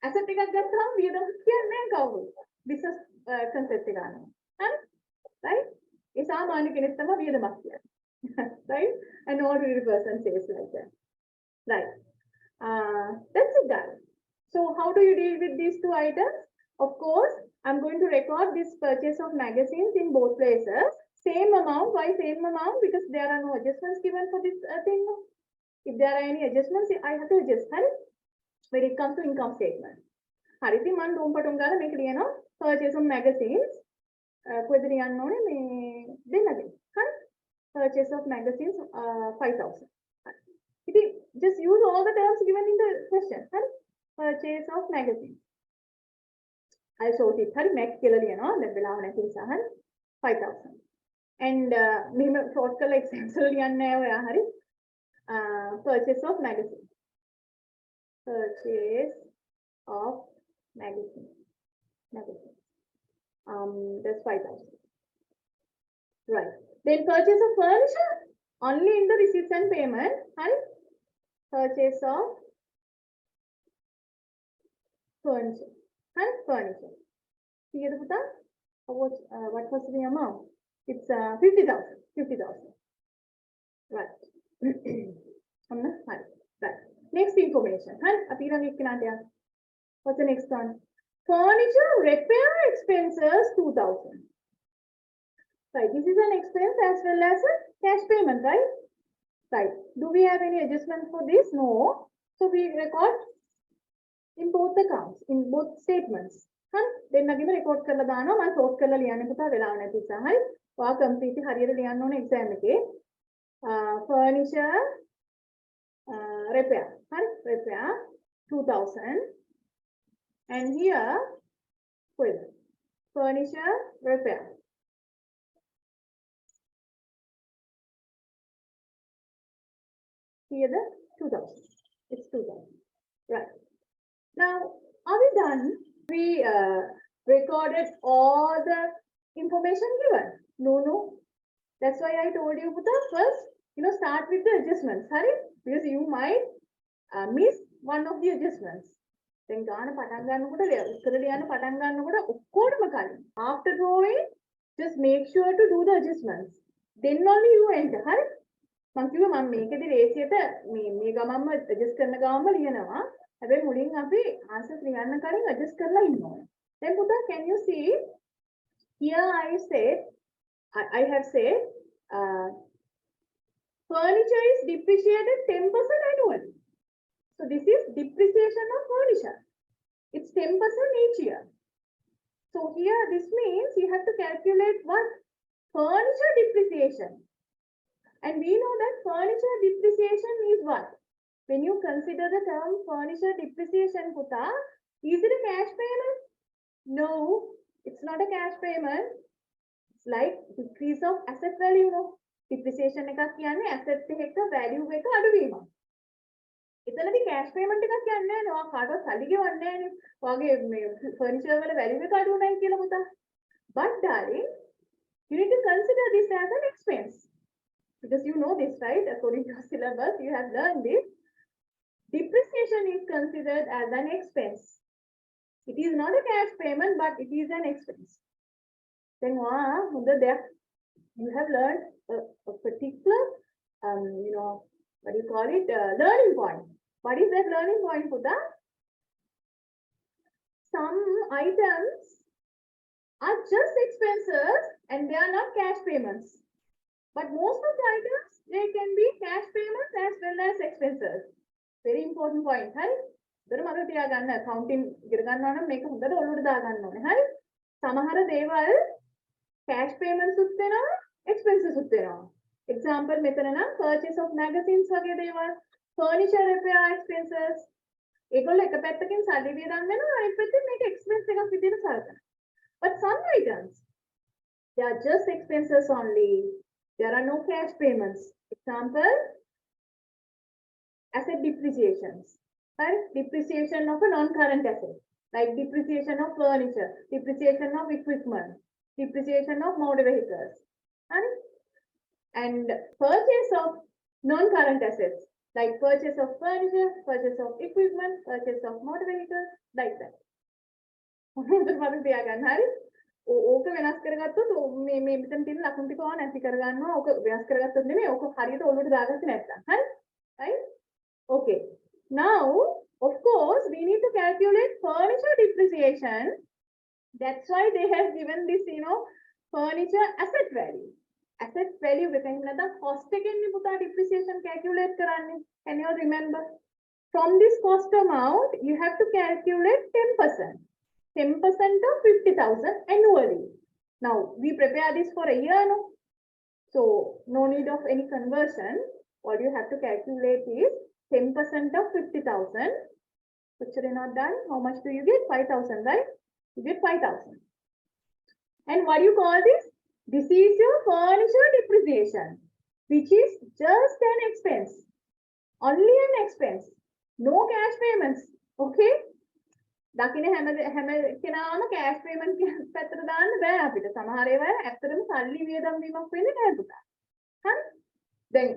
Asset එකක් ගත්තාම වියදම් කියන්නේ කවුරු? Business concept එක ගන්නවා. Right? ඒ සාමාන්‍ය කෙනෙක් තමයි වියදමක් කියන්නේ. Right? An ordinary person says like that. Right. That's it, guys. So how do you deal with these two items? Of course, I'm going to record this purchase of magazines in both places. Same amount. Why same amount? Because there are no adjustments given for this thing. If there are any adjustments, I have to adjust. Right? When it comes to income statement. Hariti man dompatun gala make liyana purchase of magazines. කොහෙද ලියන්න ඕනේ මේ දෙන්නගේ. හරි? Purchase of magazines 5,000. Just use all the terms given in the question. Right? Purchase of magazines. I sort it. Hurry, make killer, you know, the below 5,000. And minimum short color example, hurry. Purchase of magazines. Purchase of magazines. That's 5,000. Right. Then purchase of furniture only in the receipts and payment. Hurry. Purchase of furniture. And furniture. See the what was the amount? It's 50,000. 50,000. Right. Right. Next information. What's the next one? Furniture repair expenses 2,000. Right. This is an expense as well as a cash payment, right? Right. Do we have any adjustment for this? No. So we record in both accounts, in both statements. Then again record කරලා දානවා මම sort කරලා ලියන්න පුතා වෙලාව නැති නිසා හරි. ඔයා complete හරියට ලියන්න ඕනේ exam එකේ. Furniture repair. හරි? Repair 2,000. And here furniture repair. Here the 2000. It's 2000. Right. Now, are we done? We recorded all the information given. No. That's why I told you, Puta, first, start with the adjustments. Hurry, because you might miss one of the adjustments. Then after drawing, just make sure to do the adjustments. Then only you enter. Hurry. මම කිව්වා මම මේකේ රේසියට මේ ගමම්ම adjust කරන ගමම්ම ලියනවා. හැබැයි මුලින් අපි ආන්සර්ස් ලියන්න කලින් ඇඩ්ජස්ට් කරලා ඉන්නවා. Then Puta, can you see here I have said furniture is depreciated 10% annually. So this is depreciation of furniture. It's 10% each year. So here this means you have to calculate what? Furniture depreciation. And we know that furniture depreciation is what? When you consider the term furniture depreciation, Puta, is it a cash payment? No, it's not a cash payment. It's like decrease of asset value. No? Depreciation එකක් කියන්නේ asset එක value එක අඩුවීම. එතනදී cash payment එකක් කියන්නේ නෑ. ඔයා කාටවත් සල්ලි ගෙවන්නේ නෑනේ. ඔයාගේ මේ furniture වල value එක අඩු නැහැ කියලා පුතා. But darling, you need to consider this as an expense. Because you know this, right? According to your syllabus, you have learned this. Depreciation is considered as an expense. It is not a cash payment, but it is an expense. Then, you have learned a particular, what do you call it? Learning point. What is that learning point, Puta? Some items are just expenses and they are not cash payments. But most of the items, they can be cash payments as well as expenses. Very important point, right? Accounting සමහර දේවල් cash payments expenses example මෙතන නම් purchase of magazines වගේ දේවල්, furniture repair expenses. ඒගොල්ලෝ එක පැත්තකින් සල්ලි වියදම් වෙනවා, අනිත් පැත්තෙන් මේක expense එකක් විදිහට සලකනවා. But some items, they are just expenses only. There are no cash payments. Example, asset depreciations. Right? Depreciation of a non-current asset. Like depreciation of furniture, depreciation of equipment, depreciation of motor vehicles. Right? And purchase of non-current assets. Like purchase of furniture, purchase of equipment, purchase of motor vehicles. Like that. ඕක වෙනස් කරගත්තොත් මේ මෙතන තියෙන ලකුණු ටික ඕන නැති කරගන්නවා. ඕක වෙනස් කරගත්තොත් නෙමෙයි, ඕක හරියට ඔලුවට දාගත්තේ නැත්නම්. හරි? Right? Okay. Now, of course, we need to calculate furniture depreciation. That's why they have given this, furniture asset value. Asset value එක එහෙම නැත්නම් cost එකෙන් පුතා depreciation calculate කරන්නේ. Can you remember? From this cost amount, you have to calculate 10%. 10% of 50,000 annually. Now, we prepare this for a year, no? So, no need of any conversion. All you have to calculate is 10% of 50,000. Which are not done. How much do you get? 5,000, right? You get 5,000. And what do you call this? This is your furniture depreciation, which is just an expense. Only an expense. No cash payments. Okay? දකින්න හැම කෙනාම cash payment පැත්තට දාන්න බෑ අපිට. සමහර ඒවා ඇත්තටම සල්ලි වියදම් වීමක් වෙන්නේ නැහැ පුතා. හරි? දැන්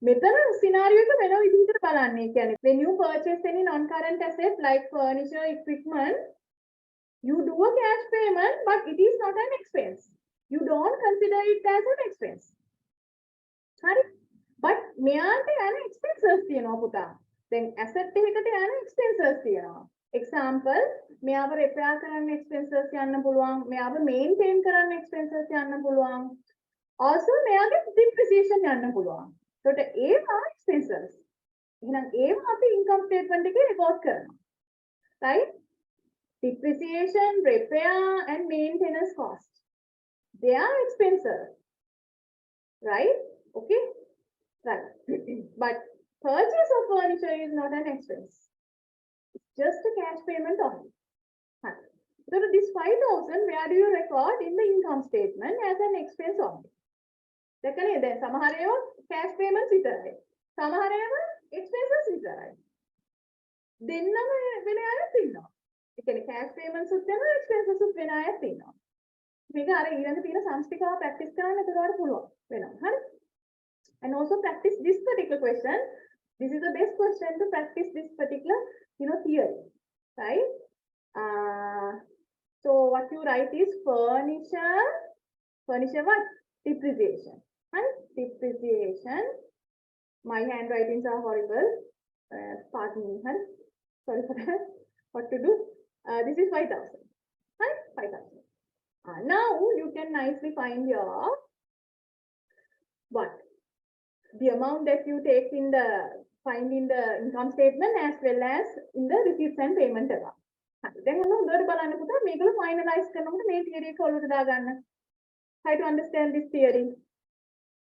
මෙතන scenario එක වෙන විදිහකට බලන්නේ. කියන්නේ when you purchase any non-current asset like furniture, equipment, you do a cash payment, but it is not an expense. You don't consider it as an expense. හරි? But මෙයාට යන expenses තියෙනවා පුතා. දැන් asset එකකට යන expenses තියෙනවා. Example, මෙයාව repair කරන්න expenses යන්න පුළුවන්, මෙයාව maintain කරන්න expenses යන්න පුළුවන්. Also මෙයාගේ depreciation යන්න පුළුවන්. ඒකට ඒවා expenses. එහෙනම් ඒවා අපි income statement එකේ record කරනවා. Right? Depreciation, repair and maintenance cost. They are expenses. Right? Okay? Right. But purchase of furniture is not an expense. Just a cash payment only. So this 5,000, where do you record? In the income statement as an expense only. දැන් සමහර ඒවා cash payments විතරයි. සමහර ඒවා expenses විතරයි. දෙන්නම වෙන අයත් ඉන්නවා. ඒ කියන්නේ cash payments උත් වෙනවා expenses උත් වෙන අයත් ඉන්නවා. මේක අර ඊළඟ තියෙන සංස්කෘතිකව practice කරන්න එතකොට පුළුවන් වෙනවා. හරි? And also practice this particular question. This is the best question to practice this particular, theory, right? So what you write is furniture what? Depreciation, right? Depreciation. My handwritings are horrible. Pardon me, huh? Sorry for that. What to do? This is 5,000, right? 5,000. Now you can nicely find your what? The amount that you take find in the income statement as well as in the receipts and payment account. Then හොඳට බලන්න පුතා මේකල finalize කරනකොට මේ theory එක ඔලුවට දාගන්න. Try to understand this theory.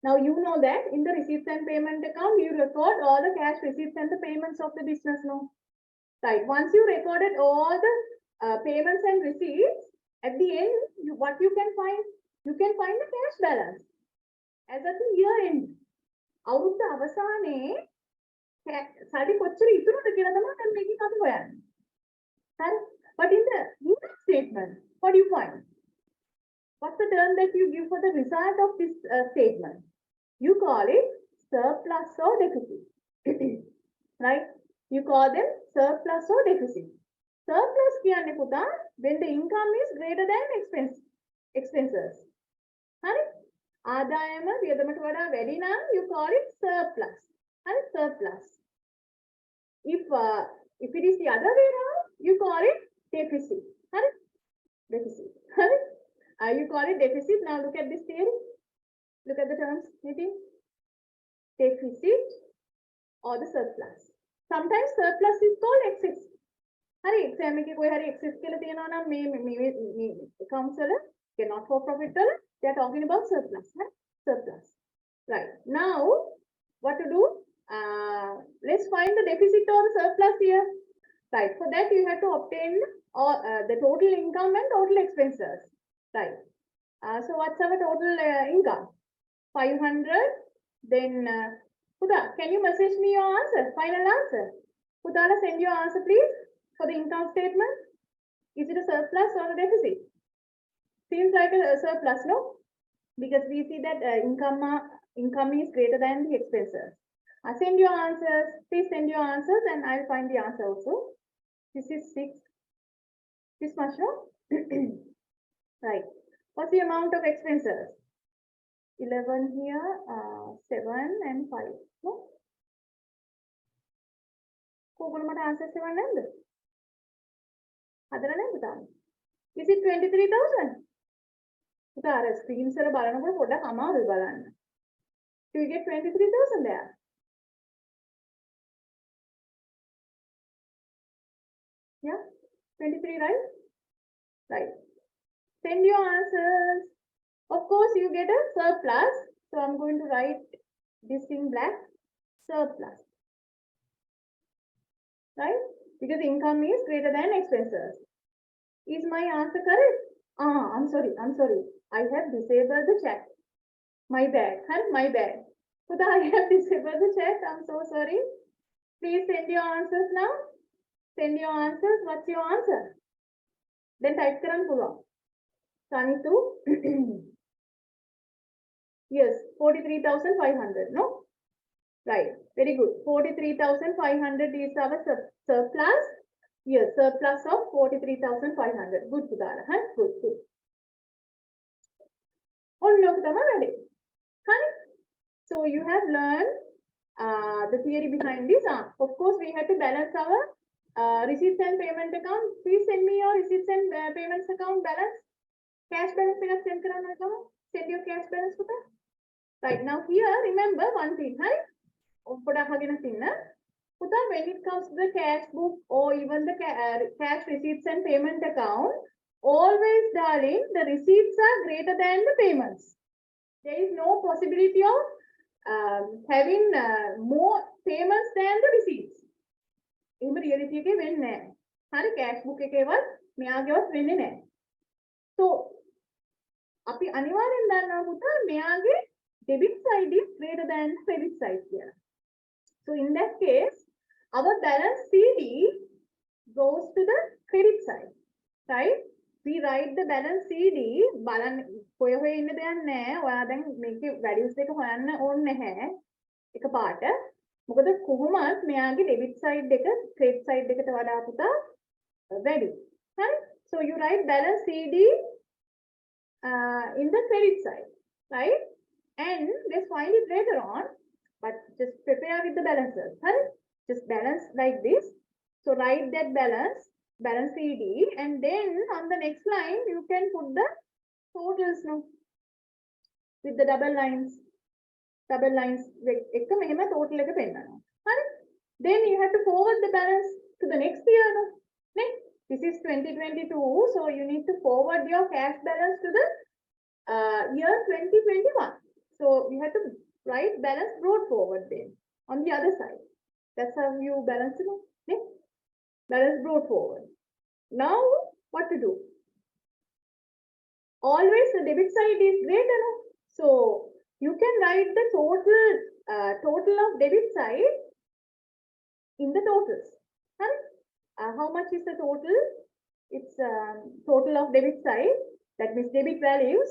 Now you know that in the receipts and payment account you record all the cash receipts and the payments of the business, no? Right. Once you recorded all the payments and receipts, at the end what you can find? You can find the cash balance as at the year end. අවුරුද්ද අවසානයේ සල්ලි කොච්චර ඉතුරුද කියලා තමයි දැන් මේකෙන් අපි හොයන්නේ. හරි? But in the income statement, what do you find? What's the term that you give for the result of this statement? You call it surplus or deficit. Right? You call them surplus or deficit. Surplus කියන්නේ පුතා when the income is greater than expenses. හරි? ආදායම වියදමට වඩා වැඩි නම් you call it surplus. හරි? Surplus. If it is the other way around, you call it deficit. හරි? Deficit. හරි? You call it deficit. Now look at this theory. Look at the terms. Meeting. Deficit or the surplus. Sometimes surplus is called excess. හරි? exam එකේ කොයි හරි excess කියලා තියෙනවා නම් මේ accounts වල not for profit වල they are talking about surplus. Right? Surplus. Right. Now what to do? Let's find the deficit or the surplus here. Right. For that you have to obtain the total income and total expenses. Right. So what's our total income? 500. Then Huda, can you message me your answer? Final answer. Hudala, send your answer please for the income statement. Is it a surplus or a deficit? Seems like a surplus, no? Because we see that income is greater than the expenses. Send your answers. Please send your answers and I'll find the answer also. This is 6. This much, no? Right. What's the amount of expenses? 11 here, 7 and 5. No? Kogolamata answer 7 and hadala neda taan. Is it 23,000? Puta ara screens වල බලනකොට පොඩ්ඩක් අමාරුයි බලන්න. Do you get 23,000 there? Yeah, 23, right? Right. Send your answers. Of course, you get a surplus. So I'm going to write this in black. Surplus. Right? Because income is greater than expenses. Is my answer correct? I'm sorry. I have disabled the chat. My bad. My bad. Huda, I have disabled the chat. I'm so sorry. Please send your answers now. Send your answers. What's your answer? Then type karan puluwan. Sanitu. Yes, 43,500. No? Right. Very good. 43,500 is our surplus. Yes, surplus of 43,500. Good, Pudara. Huh? Good. So you have learned the theory behind this. Of course, we have to balance our receipts and payment account. Please send me your receipts and payments account balance. Cash balance send your cash balance. Right now here, remember one thing. When it comes to the cash book or even the cash receipts and payment account, always, darling, the receipts are greater than the payments. There is no possibility of having more payments than the receipts. In reality, cash book so, අපි අනිවාර්යෙන් දන්නවා පුතා මෙයාගේ debit side is greater than credit side කියලා. So in that case, our balance CD goes to the credit side, right? We write the balance CD බලන්න කොය හොය ඉන්න දෙයක් නැහැ. ඔයා දැන් මේකේ values එක හොයන්න ඕනේ නැහැ එකපාරට. මොකද කොහොමත් මෙයාගේ debit side එක credit side එකට වඩා පුතා වැඩි. right? So you write balance CD in the credit side, right? And let's find it later on, but just prepare with the balances, right? Just balance like this. So write that balance CD, and then on the next line you can put the totals now with the double lines එක මෙහෙම total එක පෙන්නනවා. හරි? Then you have to forward the balance to the next year no? This is 2022, so you need to forward your cash balance to the year 2021. So you have to write balance brought forward then on the other side. That's how you balance it. Okay? Balance brought forward. Now what to do? Always the debit side is greater. No? So you can write the total of debit side in the totals. Huh? How much is the total? It's total of debit side. That means debit values.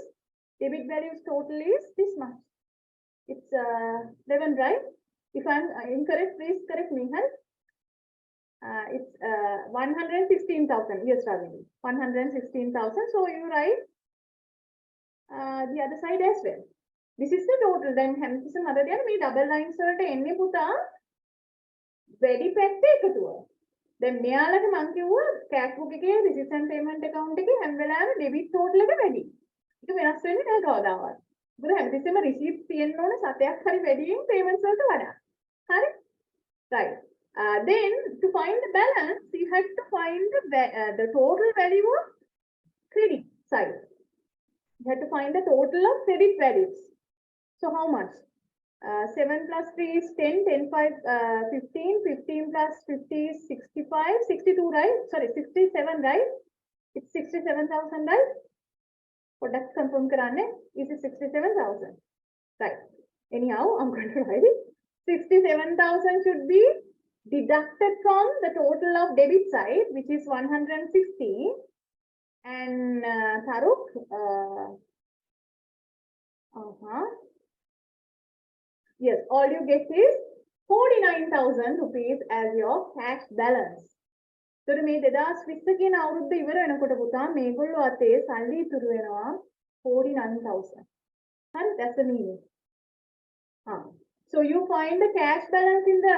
Debit values total is this much. It's 11, right? If I'm incorrect, please correct me. Huh? It's 116,000. Yes, Ravini. 116,000. So you write the other side as well. This is the total. Then හැමතිස්සෙම අර දෙන මේ double lines වලට එන්නේ පුතා වැඩි පැත්ත එකතුව. දැන් මෙයාලට මම කිව්වා cash book එකේ receipt and payment account එකේ හැම වෙලාවෙම debit total එක වැඩි. ඒක වෙනස් වෙන්නේ නැහැ කවදාවත්. මොකද හැමතිස්සෙම receipts තියෙන්න ඕන සතයක් හරි වැඩියෙන් payments වලට වඩා. හරි? Right. Then to find the balance, you have to find the total value of credit side. You have to find the total of credit values. So how much? 7 plus 3 is 10, 10 5, 15, 15 plus 50 is 65, 62, right? Sorry, 67, right? It's 67,000, right? Product confirm karane. Is it 67,000? Right. Anyhow, I'm going to write it. 67,000 should be deducted from the total of debit side, which is 160. And Taruk, yes, all you get is 49,000 rupees as your cash balance. So මේ 2020 කියන අවුරුද්ද ඉවර වෙනකොට පුතා මේගොල්ලෝ අතේ සල්ලි ඉතුරු වෙනවා 49,000. And that's the meaning. So you find the cash balance in the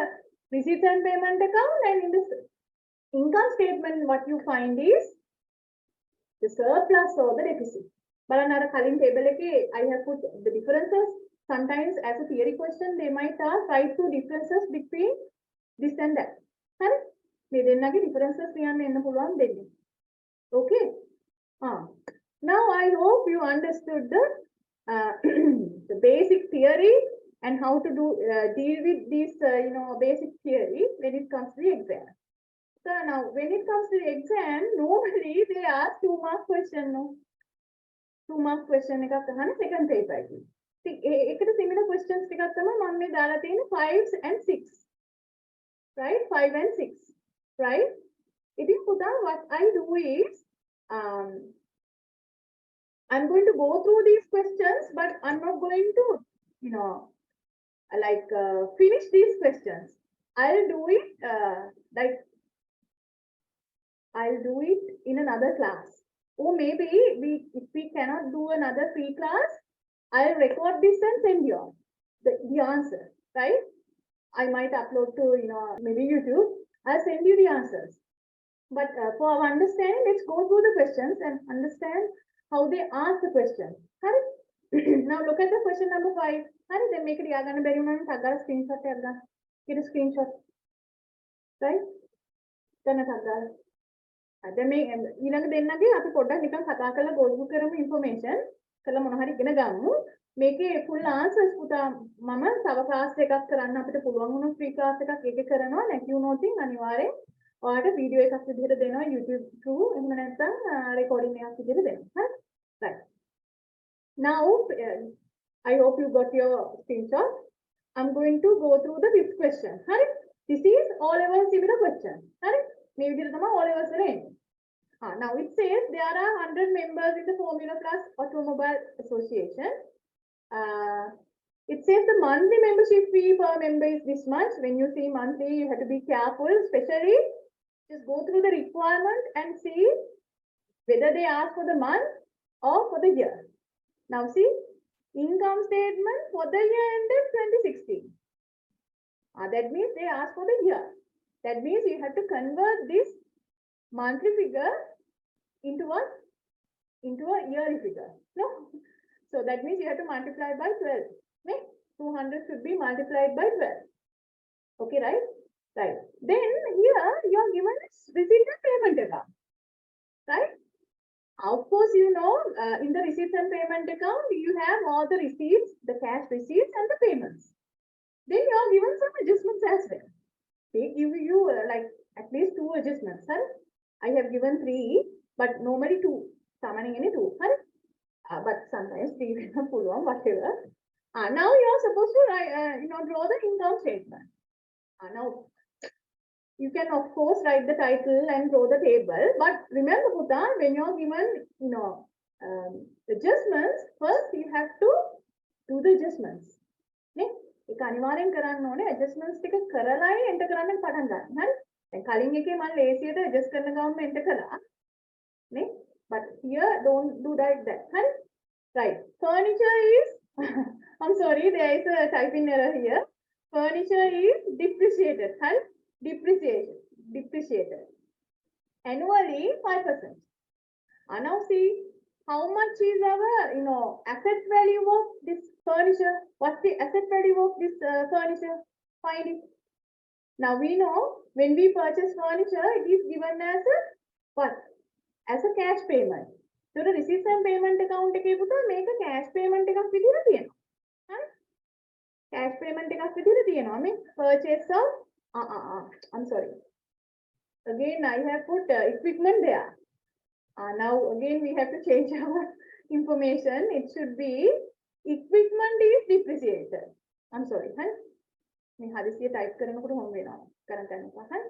receipt and payment account, and in this income statement what you find is the surplus or the deficit. බලන්න අර කලින් table එකේ I have put the differences. Sometimes as a theory question they might ask write two differences between this and that. හරි? මේ දෙන්නගේ differences ලියන්න එන්න පුළුවන් දෙන්නේ. Okay? Now I hope you understood the basic theory and how to deal with this basic theory when it comes to the exam. So now when it comes to the exam, normally they ask 2 mark question. No? 2 mark question එකක් අහන second paper එකේ. ඒකට similar questions ටිකක් තමයි මම මේ දාලා තියෙන්නේ 5 and 6. Right? 5 and 6. Right? ඉතින් පුතා what I do is I'm going to go through these questions, but I'm not going to finish these questions. I'll do it I'll do it in another class. Or maybe if we cannot do another free class, I'll record this and send you the answer, right? I might upload to maybe YouTube. I'll send you the answers. But for our understanding, let's go through the questions and understand how they ask the question. Now look at the question number 5. Then make it yagana beri unna tagala screenshot ekak ganna. Get a screenshot. Right? Ganna tagala. දැන් මේ ඊළඟ දෙන්නගේ අපි පොඩ්ඩක් නිකන් කතා කරලා ගොනු කරමු information කරලා මොන හරි ඉගෙන ගමු. මේකේ full answers පුතා මම තව class එකක් කරන්න අපිට පුළුවන් වුණොත් free class එකක් ඒකේ කරනවා. නැති වුණොත් අනිවාර්යෙන් ඔයාලට video එකක් විදිහට දෙනවා YouTube through. එහෙම නැත්නම් recording එකක් විදිහට දෙනවා. හරි? Right. Now I hope you got your screenshot. I'm going to go through the fifth question. Hari? This is all level similar question. Hari? මේ විදිහට තමයි all levels වල එන්නේ. Now it says there are 100 members in the Formula Plus Automobile Association. It says the monthly membership fee per member is this much. When you see monthly, you have to be careful, especially just go through the requirement and see whether they ask for the month or for the year. Now see, income statement for the year ended 2016. That means they ask for the year. That means you have to convert this monthly figure into what? Into a yearly figure. No? So that means you have to multiply by 12. Okay? 200 should be multiplied by 12. Okay, right? Right. Then here you are given receipt and payment account. Right? Of course, you know, in the receipts and payment account, you have all the receipts, the cash receipts and the payments. Then you are given some adjustments as well. They give you like at least 2 adjustments. Huh? I have given 3, but normally 2. Samaning any 2. Huh? But sometimes 3 will pull on whatever. Now you are supposed to write, draw the income statement. Now you can of course write the title and draw the table. But remember, Puta, when you are given, adjustments, first you have to do the adjustments. Okay? ඒක අනිවාර්යෙන් කරන්න ඕනේ adjustments ටික කරලායි enter කරන්න පටන් ගන්න. හරි? දැන් කලින් එකේ මම ලේසියට adjust කරන ගමන් enter කළා. නේ? But here don't do like that. හරි? Right. Furniture is I'm sorry, there is a typing error here. Furniture is depreciated. Hal? Depreciated. Annually 5%. Now see how much is our asset value of this furniture. What's the asset value of this furniture? Find it. Now we know when we purchase furniture, it is given as a what? As a cash payment. So the receipts and payment account එකේ පුතා මේක cash payment එකක් විදිහට තියෙනවා. හරි? Cash payment එකක් විදිහට තියෙනවා. මේ purchase of I'm sorry. Again I have put equipment there. Now again we have to change our information. It should be equipment is depreciated. I'm sorry. හරි? මේ හදිසිය type කරනකොට හොම් වෙනවා. කරන්න යනවා. හරි?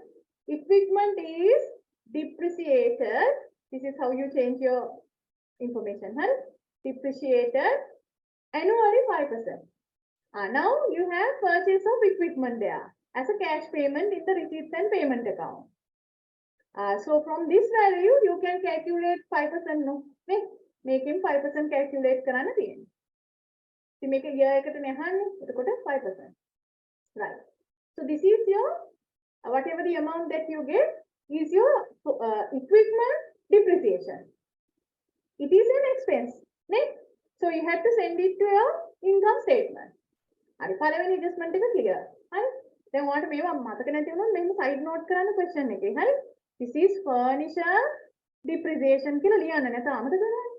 Equipment is depreciated. This is how you change your information. Huh? Depreciated annually 5%. Now you have purchase of equipment there as a cash payment in the receipts and payment account. So from this value you can calculate 5%. No, make him 5% calculate කරන්න තියෙනවා. ඉතින් මේක year එකට නෙහන්නේ. එතකොට 5%. Right. So this is your whatever the amount that you get is your equipment depreciation. It is an expense. So you have to send it to your income statement. හරි පළවෙනි adjustment එක clear. හරි දැන් ඔයාලට මේවා මතක නැති වුණොත් මෙහෙම side note කරන්න question එකේ. හරි this is furniture depreciation කියලා ලියන්න නැත්නම් අමතක කරන්න.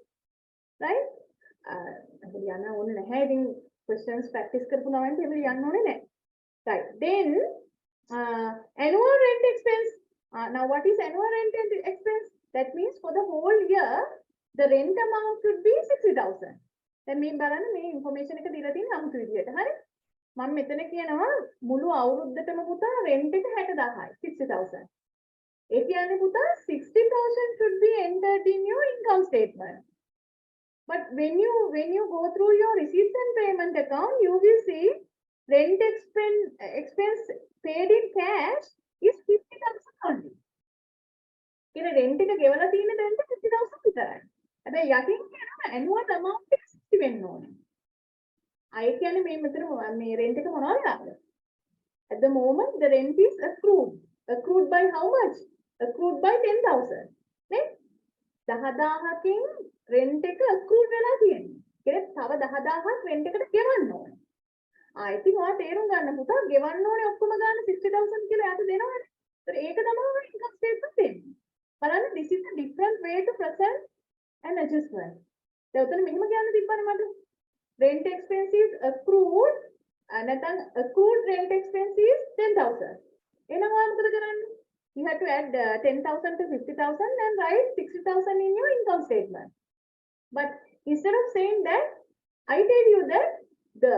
Right? ලියන්න ඕනේ නැහැ. ඉතින් questions practice කරපු ගමන් ඒක ලියන්න ඕනේ නැහැ. Right. Then annual rent expense. Now what is annual rent expense? That means for the whole year the rent amount should be 60,000. දැන් මේ බලන්න මේ information එක දීලා තියෙන අමුතු විදියට. හරි? මම මෙතන කියනවා මුළු අවුරුද්දටම පුතා rent එක 60,000යි 60,000. ඒ කියන්නේ පුතා 60,000 should be entered in your income statement. But when you go through your receipts and payment account, you will see rent expense paid in cash is 50,000 only. කියන rent එක ගෙවලා තියෙන rent 50,000 විතරයි. හැබැයි යටින් කියනවා annual amount එක 60 වෙන්න ඕනේ. අය කියන්නේ මේ මෙතන මේ rent එක මොනවද ලාභද? At the moment the rent is accrued. Accrued by how much? Accrued by 10,000. නේ? 10,000කින් rent එක accrued වෙලා තියෙනවා. කියන්නේ තව 10,000ක් rent එකට ගෙවන්න ඕනේ. ඉතින් ඔයා තේරුම් ගන්න පුතා ගෙවන්න ඕනේ ඔක්කොම ගන්න 60,000 කියලා යාට දෙනවනේ. ඒතර ඒක තමයි income statement දෙන්නේ. බලන්න this is a different way to present an adjustment. දැන් උතන මෙහෙම කියන්න තිබ්බනේ මට. Rent expense is accrued නැත්නම් accrued rent expense is 10,000. එහෙනම් ඔයා මොකද කරන්නේ? You have to add 10,000 to 50,000 and write 60,000 in your income statement. But instead of saying that, I tell you that the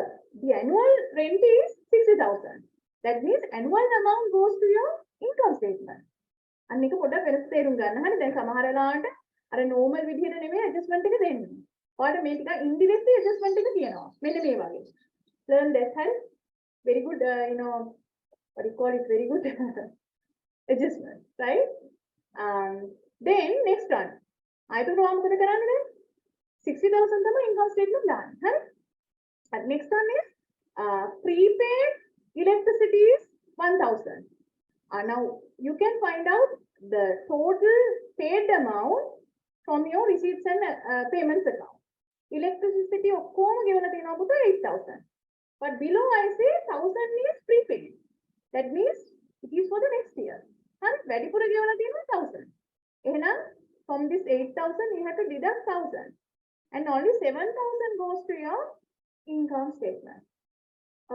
annual rent is 60,000. That means annual amount goes to your income statement. අන්න එක පොඩ්ඩක් වෙනස තේරුම් ගන්න. හරි දැන් සමහර වෙලාවට අර normal විදිහට නෙමෙයි adjustment එක දෙන්නේ. ඔයාලට මේ ටික indirectly adjustment එක කියනවා. මෙන්න මේ වගේ. Learn that, හරි? Very good, what do you call it? Very good adjustment, right? Then next one. ආයතන ප්‍රවාහ මොකද කරන්නේ දැන්? 60,000 තමයි income statement දාන්නේ. හරි? Next one is prepaid electricity is 1,000. Now you can find out the total paid amount from your receipts and payments account. Electricity ඔක්කොම ගෙවලා තියෙනවා පුතා 8,000. But below I say 1,000 is prepaid. That means it is for the next year. හරි වැඩිපුර ගෙවලා තියෙනවා 1,000. එහෙනම් from this 8,000 you have to deduct 1,000. And only 7,000 goes to your income statement.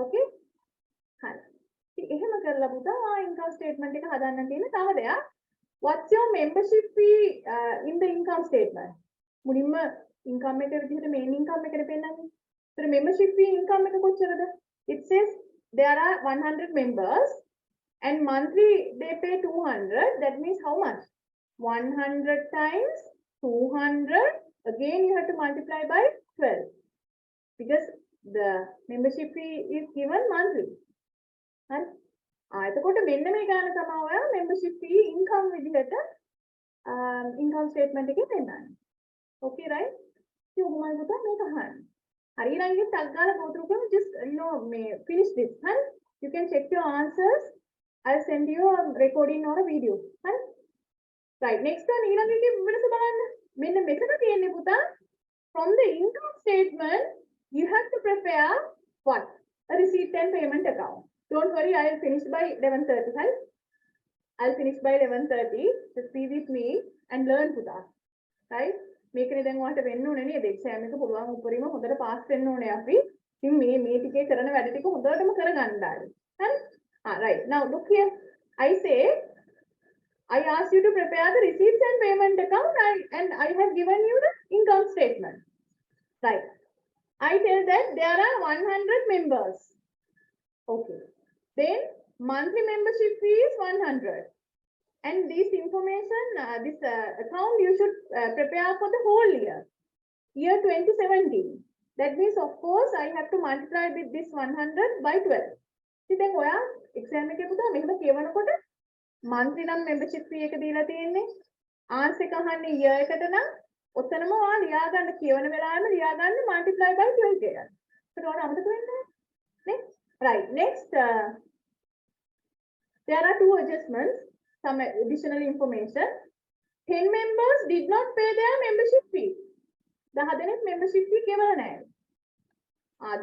Okay? හරි. ඉතින් එහෙම කරලා පුතා income statement එක හදන්න තියෙන තව දෙයක්. What's your membership fee in the income statement? මුලින්ම income එක විදිහට main income එකට පෙන්නන්නේ. So membership fee income එක කොච්චරද? It says there are 100 members and monthly they pay 200. That means how much? 100 times 200. Again you have to multiply by 12 because the membership fee is given monthly. හරි. එතකොට මෙන්න මේ ගාන තමයි ඔයා membership fee income විදිහට income statement එකේ දෙන්නන්නේ. Okay, right? ඉතින් ඔහොමයි පුතා මේක අහන්න. හරි ඊළඟට ටක් ගාලා go through කරමු. Just මේ finish this. හරි? You can check your answers. I'll send you a recording or a video. හරි? Right. Next one ඊළඟ එකේ වෙනස බලන්න. මෙන්න මෙතන තියෙන්නේ පුතා from the income statement you have to prepare what? A receipt and payment account. Don't worry, I'll finish by 11:30. Right? I'll finish by 11:30. Just be with me and learn පුතා. Right? මේකනේ දැන් ඔයාලට වෙන්න ඕනේ නේද? එක්සෑම් එක පුළුවන් උඩරිම හොඳට pass වෙන්න ඕනේ අපි. ඉතින් මේ ටිකේ කරන වැඩ ටික හොඳටම කරගන්න ආයි. හරි? Right. Now look here. I say I asked you to prepare the receipts and payment account and I have given you the income statement. Right. I tell that there are 100 members. Okay. Then monthly membership fee is 100. And this information, this account you should prepare for the whole year. Year 2017. That means of course I have to multiply with this 100 by 12. See then ඔයා exam එකේ පුතා මෙහෙම කියවනකොට monthly නම් membership fee එක දීලා තියෙන්නේ. answer එක අහන්නේ year එකට නම් ඔතනම ඔයා ලියා ගන්න කියවන වෙලාවෙම ලියා ගන්න multiply by 12 කියලා. ඒකට ඔයාලා අමතක වෙන්නේ නැහැ. නේ? Right. Next there are two adjustments, some additional information. 10 members did not pay their membership fee. 10 දෙනෙක් membership fee ගෙවලා නැහැ.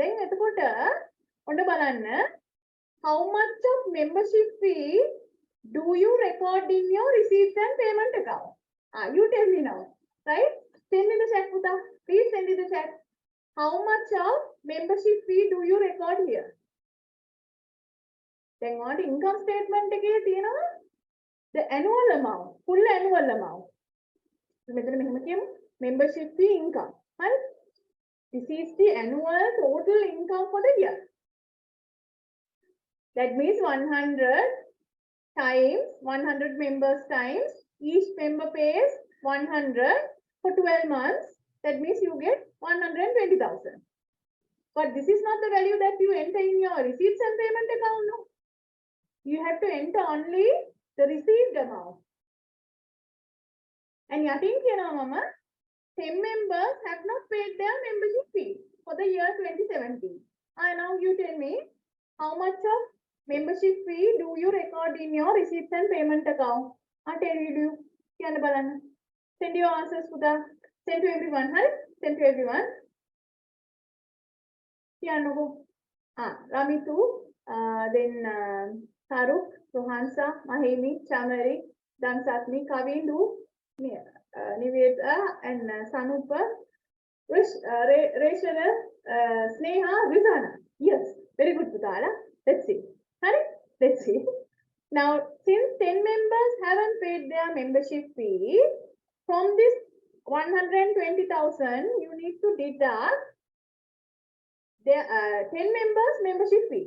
දැන් එතකොට ඔන්න බලන්න how much of membership fee do you record in your receipts and payment account? You tell me now, right? Send in the chat, Puta. Please send in the chat. How much of membership fee do you record here? Then what income statement එකේ තියෙනවා the annual amount, full annual amount. මෙතන මෙහෙම කියමු membership fee income. Right? This is the annual total income for the year. That means 100 times 100 members times each member pays 100 for 12 months. That means you get 120,000. But this is not the value that you enter in your receipts and payment account. No. You have to enter only the received amount. And yatin kiyana mama 10 members have not paid their membership fee for the year 2017. Now you tell me how much of membership fee do you record in your receipts and payment account? I tell you, kiyana balana. Send your answers to the send to everyone. Huh? Send to everyone. Kiyana go. Ramitu, then Taruk, Rohansa, Mahemi, Chamari, Dansatni, Kavindu, Niveta, and Sanupa, Reshara, Sneha, Rizana. Yes, very good, Putala. Let's see. Hurry, let's see. Now, since 10 members haven't paid their membership fee, from this 120,000, you need to deduct there 10 members membership fee.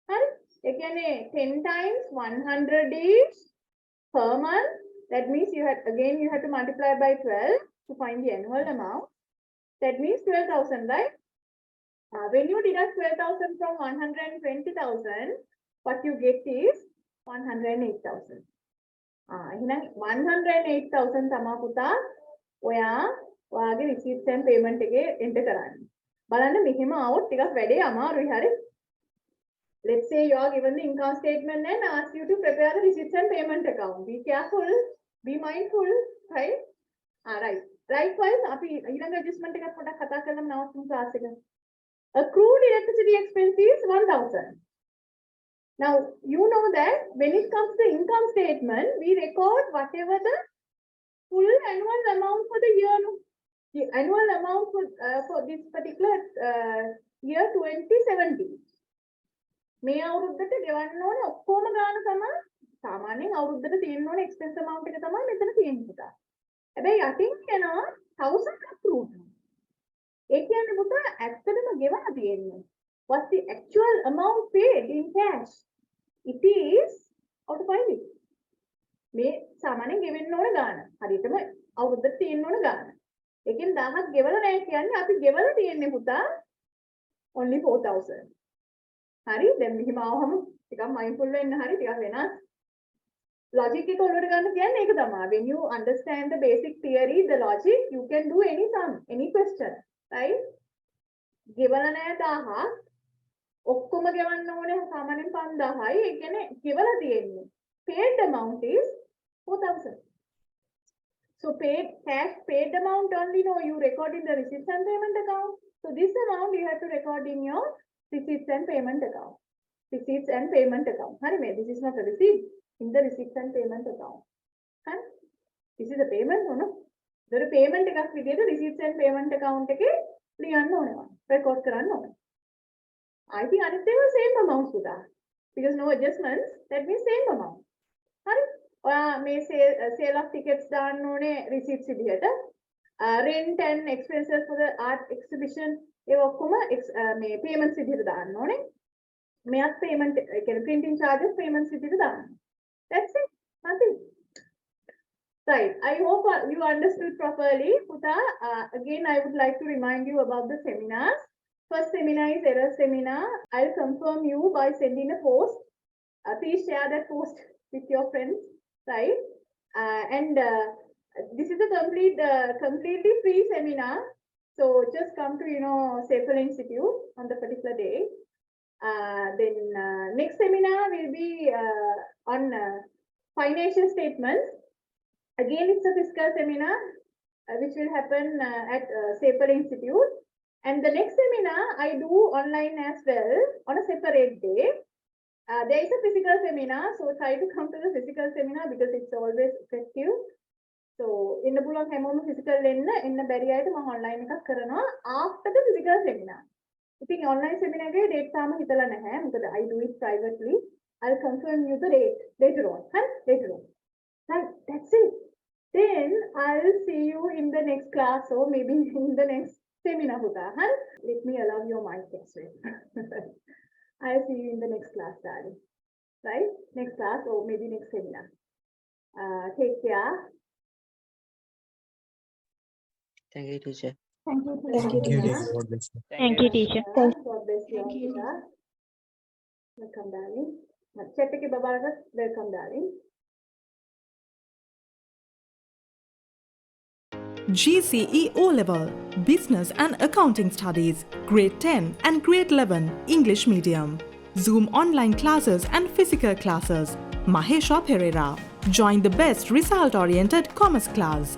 හරි? ඒ කියන්නේ 10 times 100 is per month. That means you have to multiply by 12 to find the annual amount. That means 12,000, right? When you deduct 12,000 from 120,000, what you get is 108,000. එහෙනම් 108,000 තමයි පුතා ඔයා ඔයාගේ receipts and payment එකේ enter කරන්න. බලන්න මෙහෙම આવොත් ටිකක් වැඩේ අමාරුයි හරි. Let's say you are given the income statement and ask you to prepare the receipts and payment account. Be careful, be mindful, right? Right. Likewise, අපි ඊළඟ adjustment එකක් පොඩ්ඩක් කතා කරලා නවත්වමු class එක. Accrued electricity expense is 1,000. Now, you know that when it comes to income statement, we record whatever the full annual amount for the year. The annual amount for this particular year 2070. මේ අවුරුද්දට ගෙවන්න ඕනේ ඔක්කොම ගාන තමයි සාමාන්‍යයෙන් අවුරුද්දට තියෙන්න ඕනේ expense amount එක තමයි මෙතන තියෙන්නේ පුතා. හැබැයි යටින් කියනවා 1000 accrued. ඒ කියන්නේ පුතා ඇත්තටම ගෙවලා තියෙන්නේ. What's the actual amount paid in cash? It is how to find it. මේ සාමාන්‍යයෙන් ගෙවෙන්න ඕන ගාන. හරියටම අවුරුද්දට තියෙන්න ඕන ගාන. ඒකෙන් 1000ක් ගෙවලා නැහැ කියන්නේ අපි ගෙවලා තියෙන්නේ පුතා only 4,000. හරි දැන් මෙහිම ආවම ටිකක් mindful වෙන්න හරි ටිකක් වෙනස්. Logic එක ඔලුවට ගන්න කියන්නේ ඒක තමයි. When you understand the basic theory, the logic, you can do any sum, any question, right? ගෙවලා නැහැ 1000ක් ඔක්කොම ගෙවන්න ඕනේ සාමාන්‍යයෙන් 5000යි. ඒ කියන්නේ ගෙවලා තියෙන්නේ. Paid amount is 4,000. So cash paid amount only you record in the receipts and payment account. So this amount you have to record in your receipts and payment account. Receipts and payment account. This is not a receipt. In the receipts and payment account. This is a payment, no? There is a payment එකක් විදියට receipts and payment account එකේ ලියන්න ඕනේ. record කරන්න ඕනේ. I think අනිත් ඒවා same amount පුතා. Because no adjustments, that means same amount. හරි? ඔයා මේ sale of tickets දාන්න ඕනේ receipts විදියට. Rent and expenses for the art exhibition ඒ ඔක්කොම මේ payments විදියට දාන්න ඕනේ. මෙයත් payment ඒ කියන්නේ printing charges payments විදියට දාන්න. That's it. Nothing. Right. I hope you understood properly. Puta, again, I would like to remind you about the seminars. First seminar is error seminar. I'll confirm you by sending a post. Please share that post with your friends. Right. This is a completely free seminar. So just come to, Sepala Institute on the particular day. Then next seminar will be on financial statements. Again, it's a fiscal seminar which will happen at Sepala Institute. And the next seminar I do online as well on a separate day. There is a physical seminar, so try to come to the physical seminar because it's always effective. So in the bulan හැමෝම physical එන්න බැරි අයට මම online එකක් කරනවා after the physical seminar. ඉතින් online seminar එකේ date තාම හිතලා නැහැ. මොකද I do it privately. I'll confirm you the date later on. Later on. Right, that's it. Then I'll see you in the next class or maybe in the next seminar. Let me allow your mic as well. I'll see you in the next class, darling. Right? Next class or maybe next seminar. Take care. Thank you, teacher. Thank you, Thank you, teacher. Thank you, teacher. God bless you. Thank you. Welcome, darling. Chat ke babaraga. Welcome, darling. GCE O-Level, Business and Accounting Studies, Grade 10 and Grade 11, English Medium. Zoom online classes and physical classes. Mahesha Perera. Join the best result-oriented commerce class.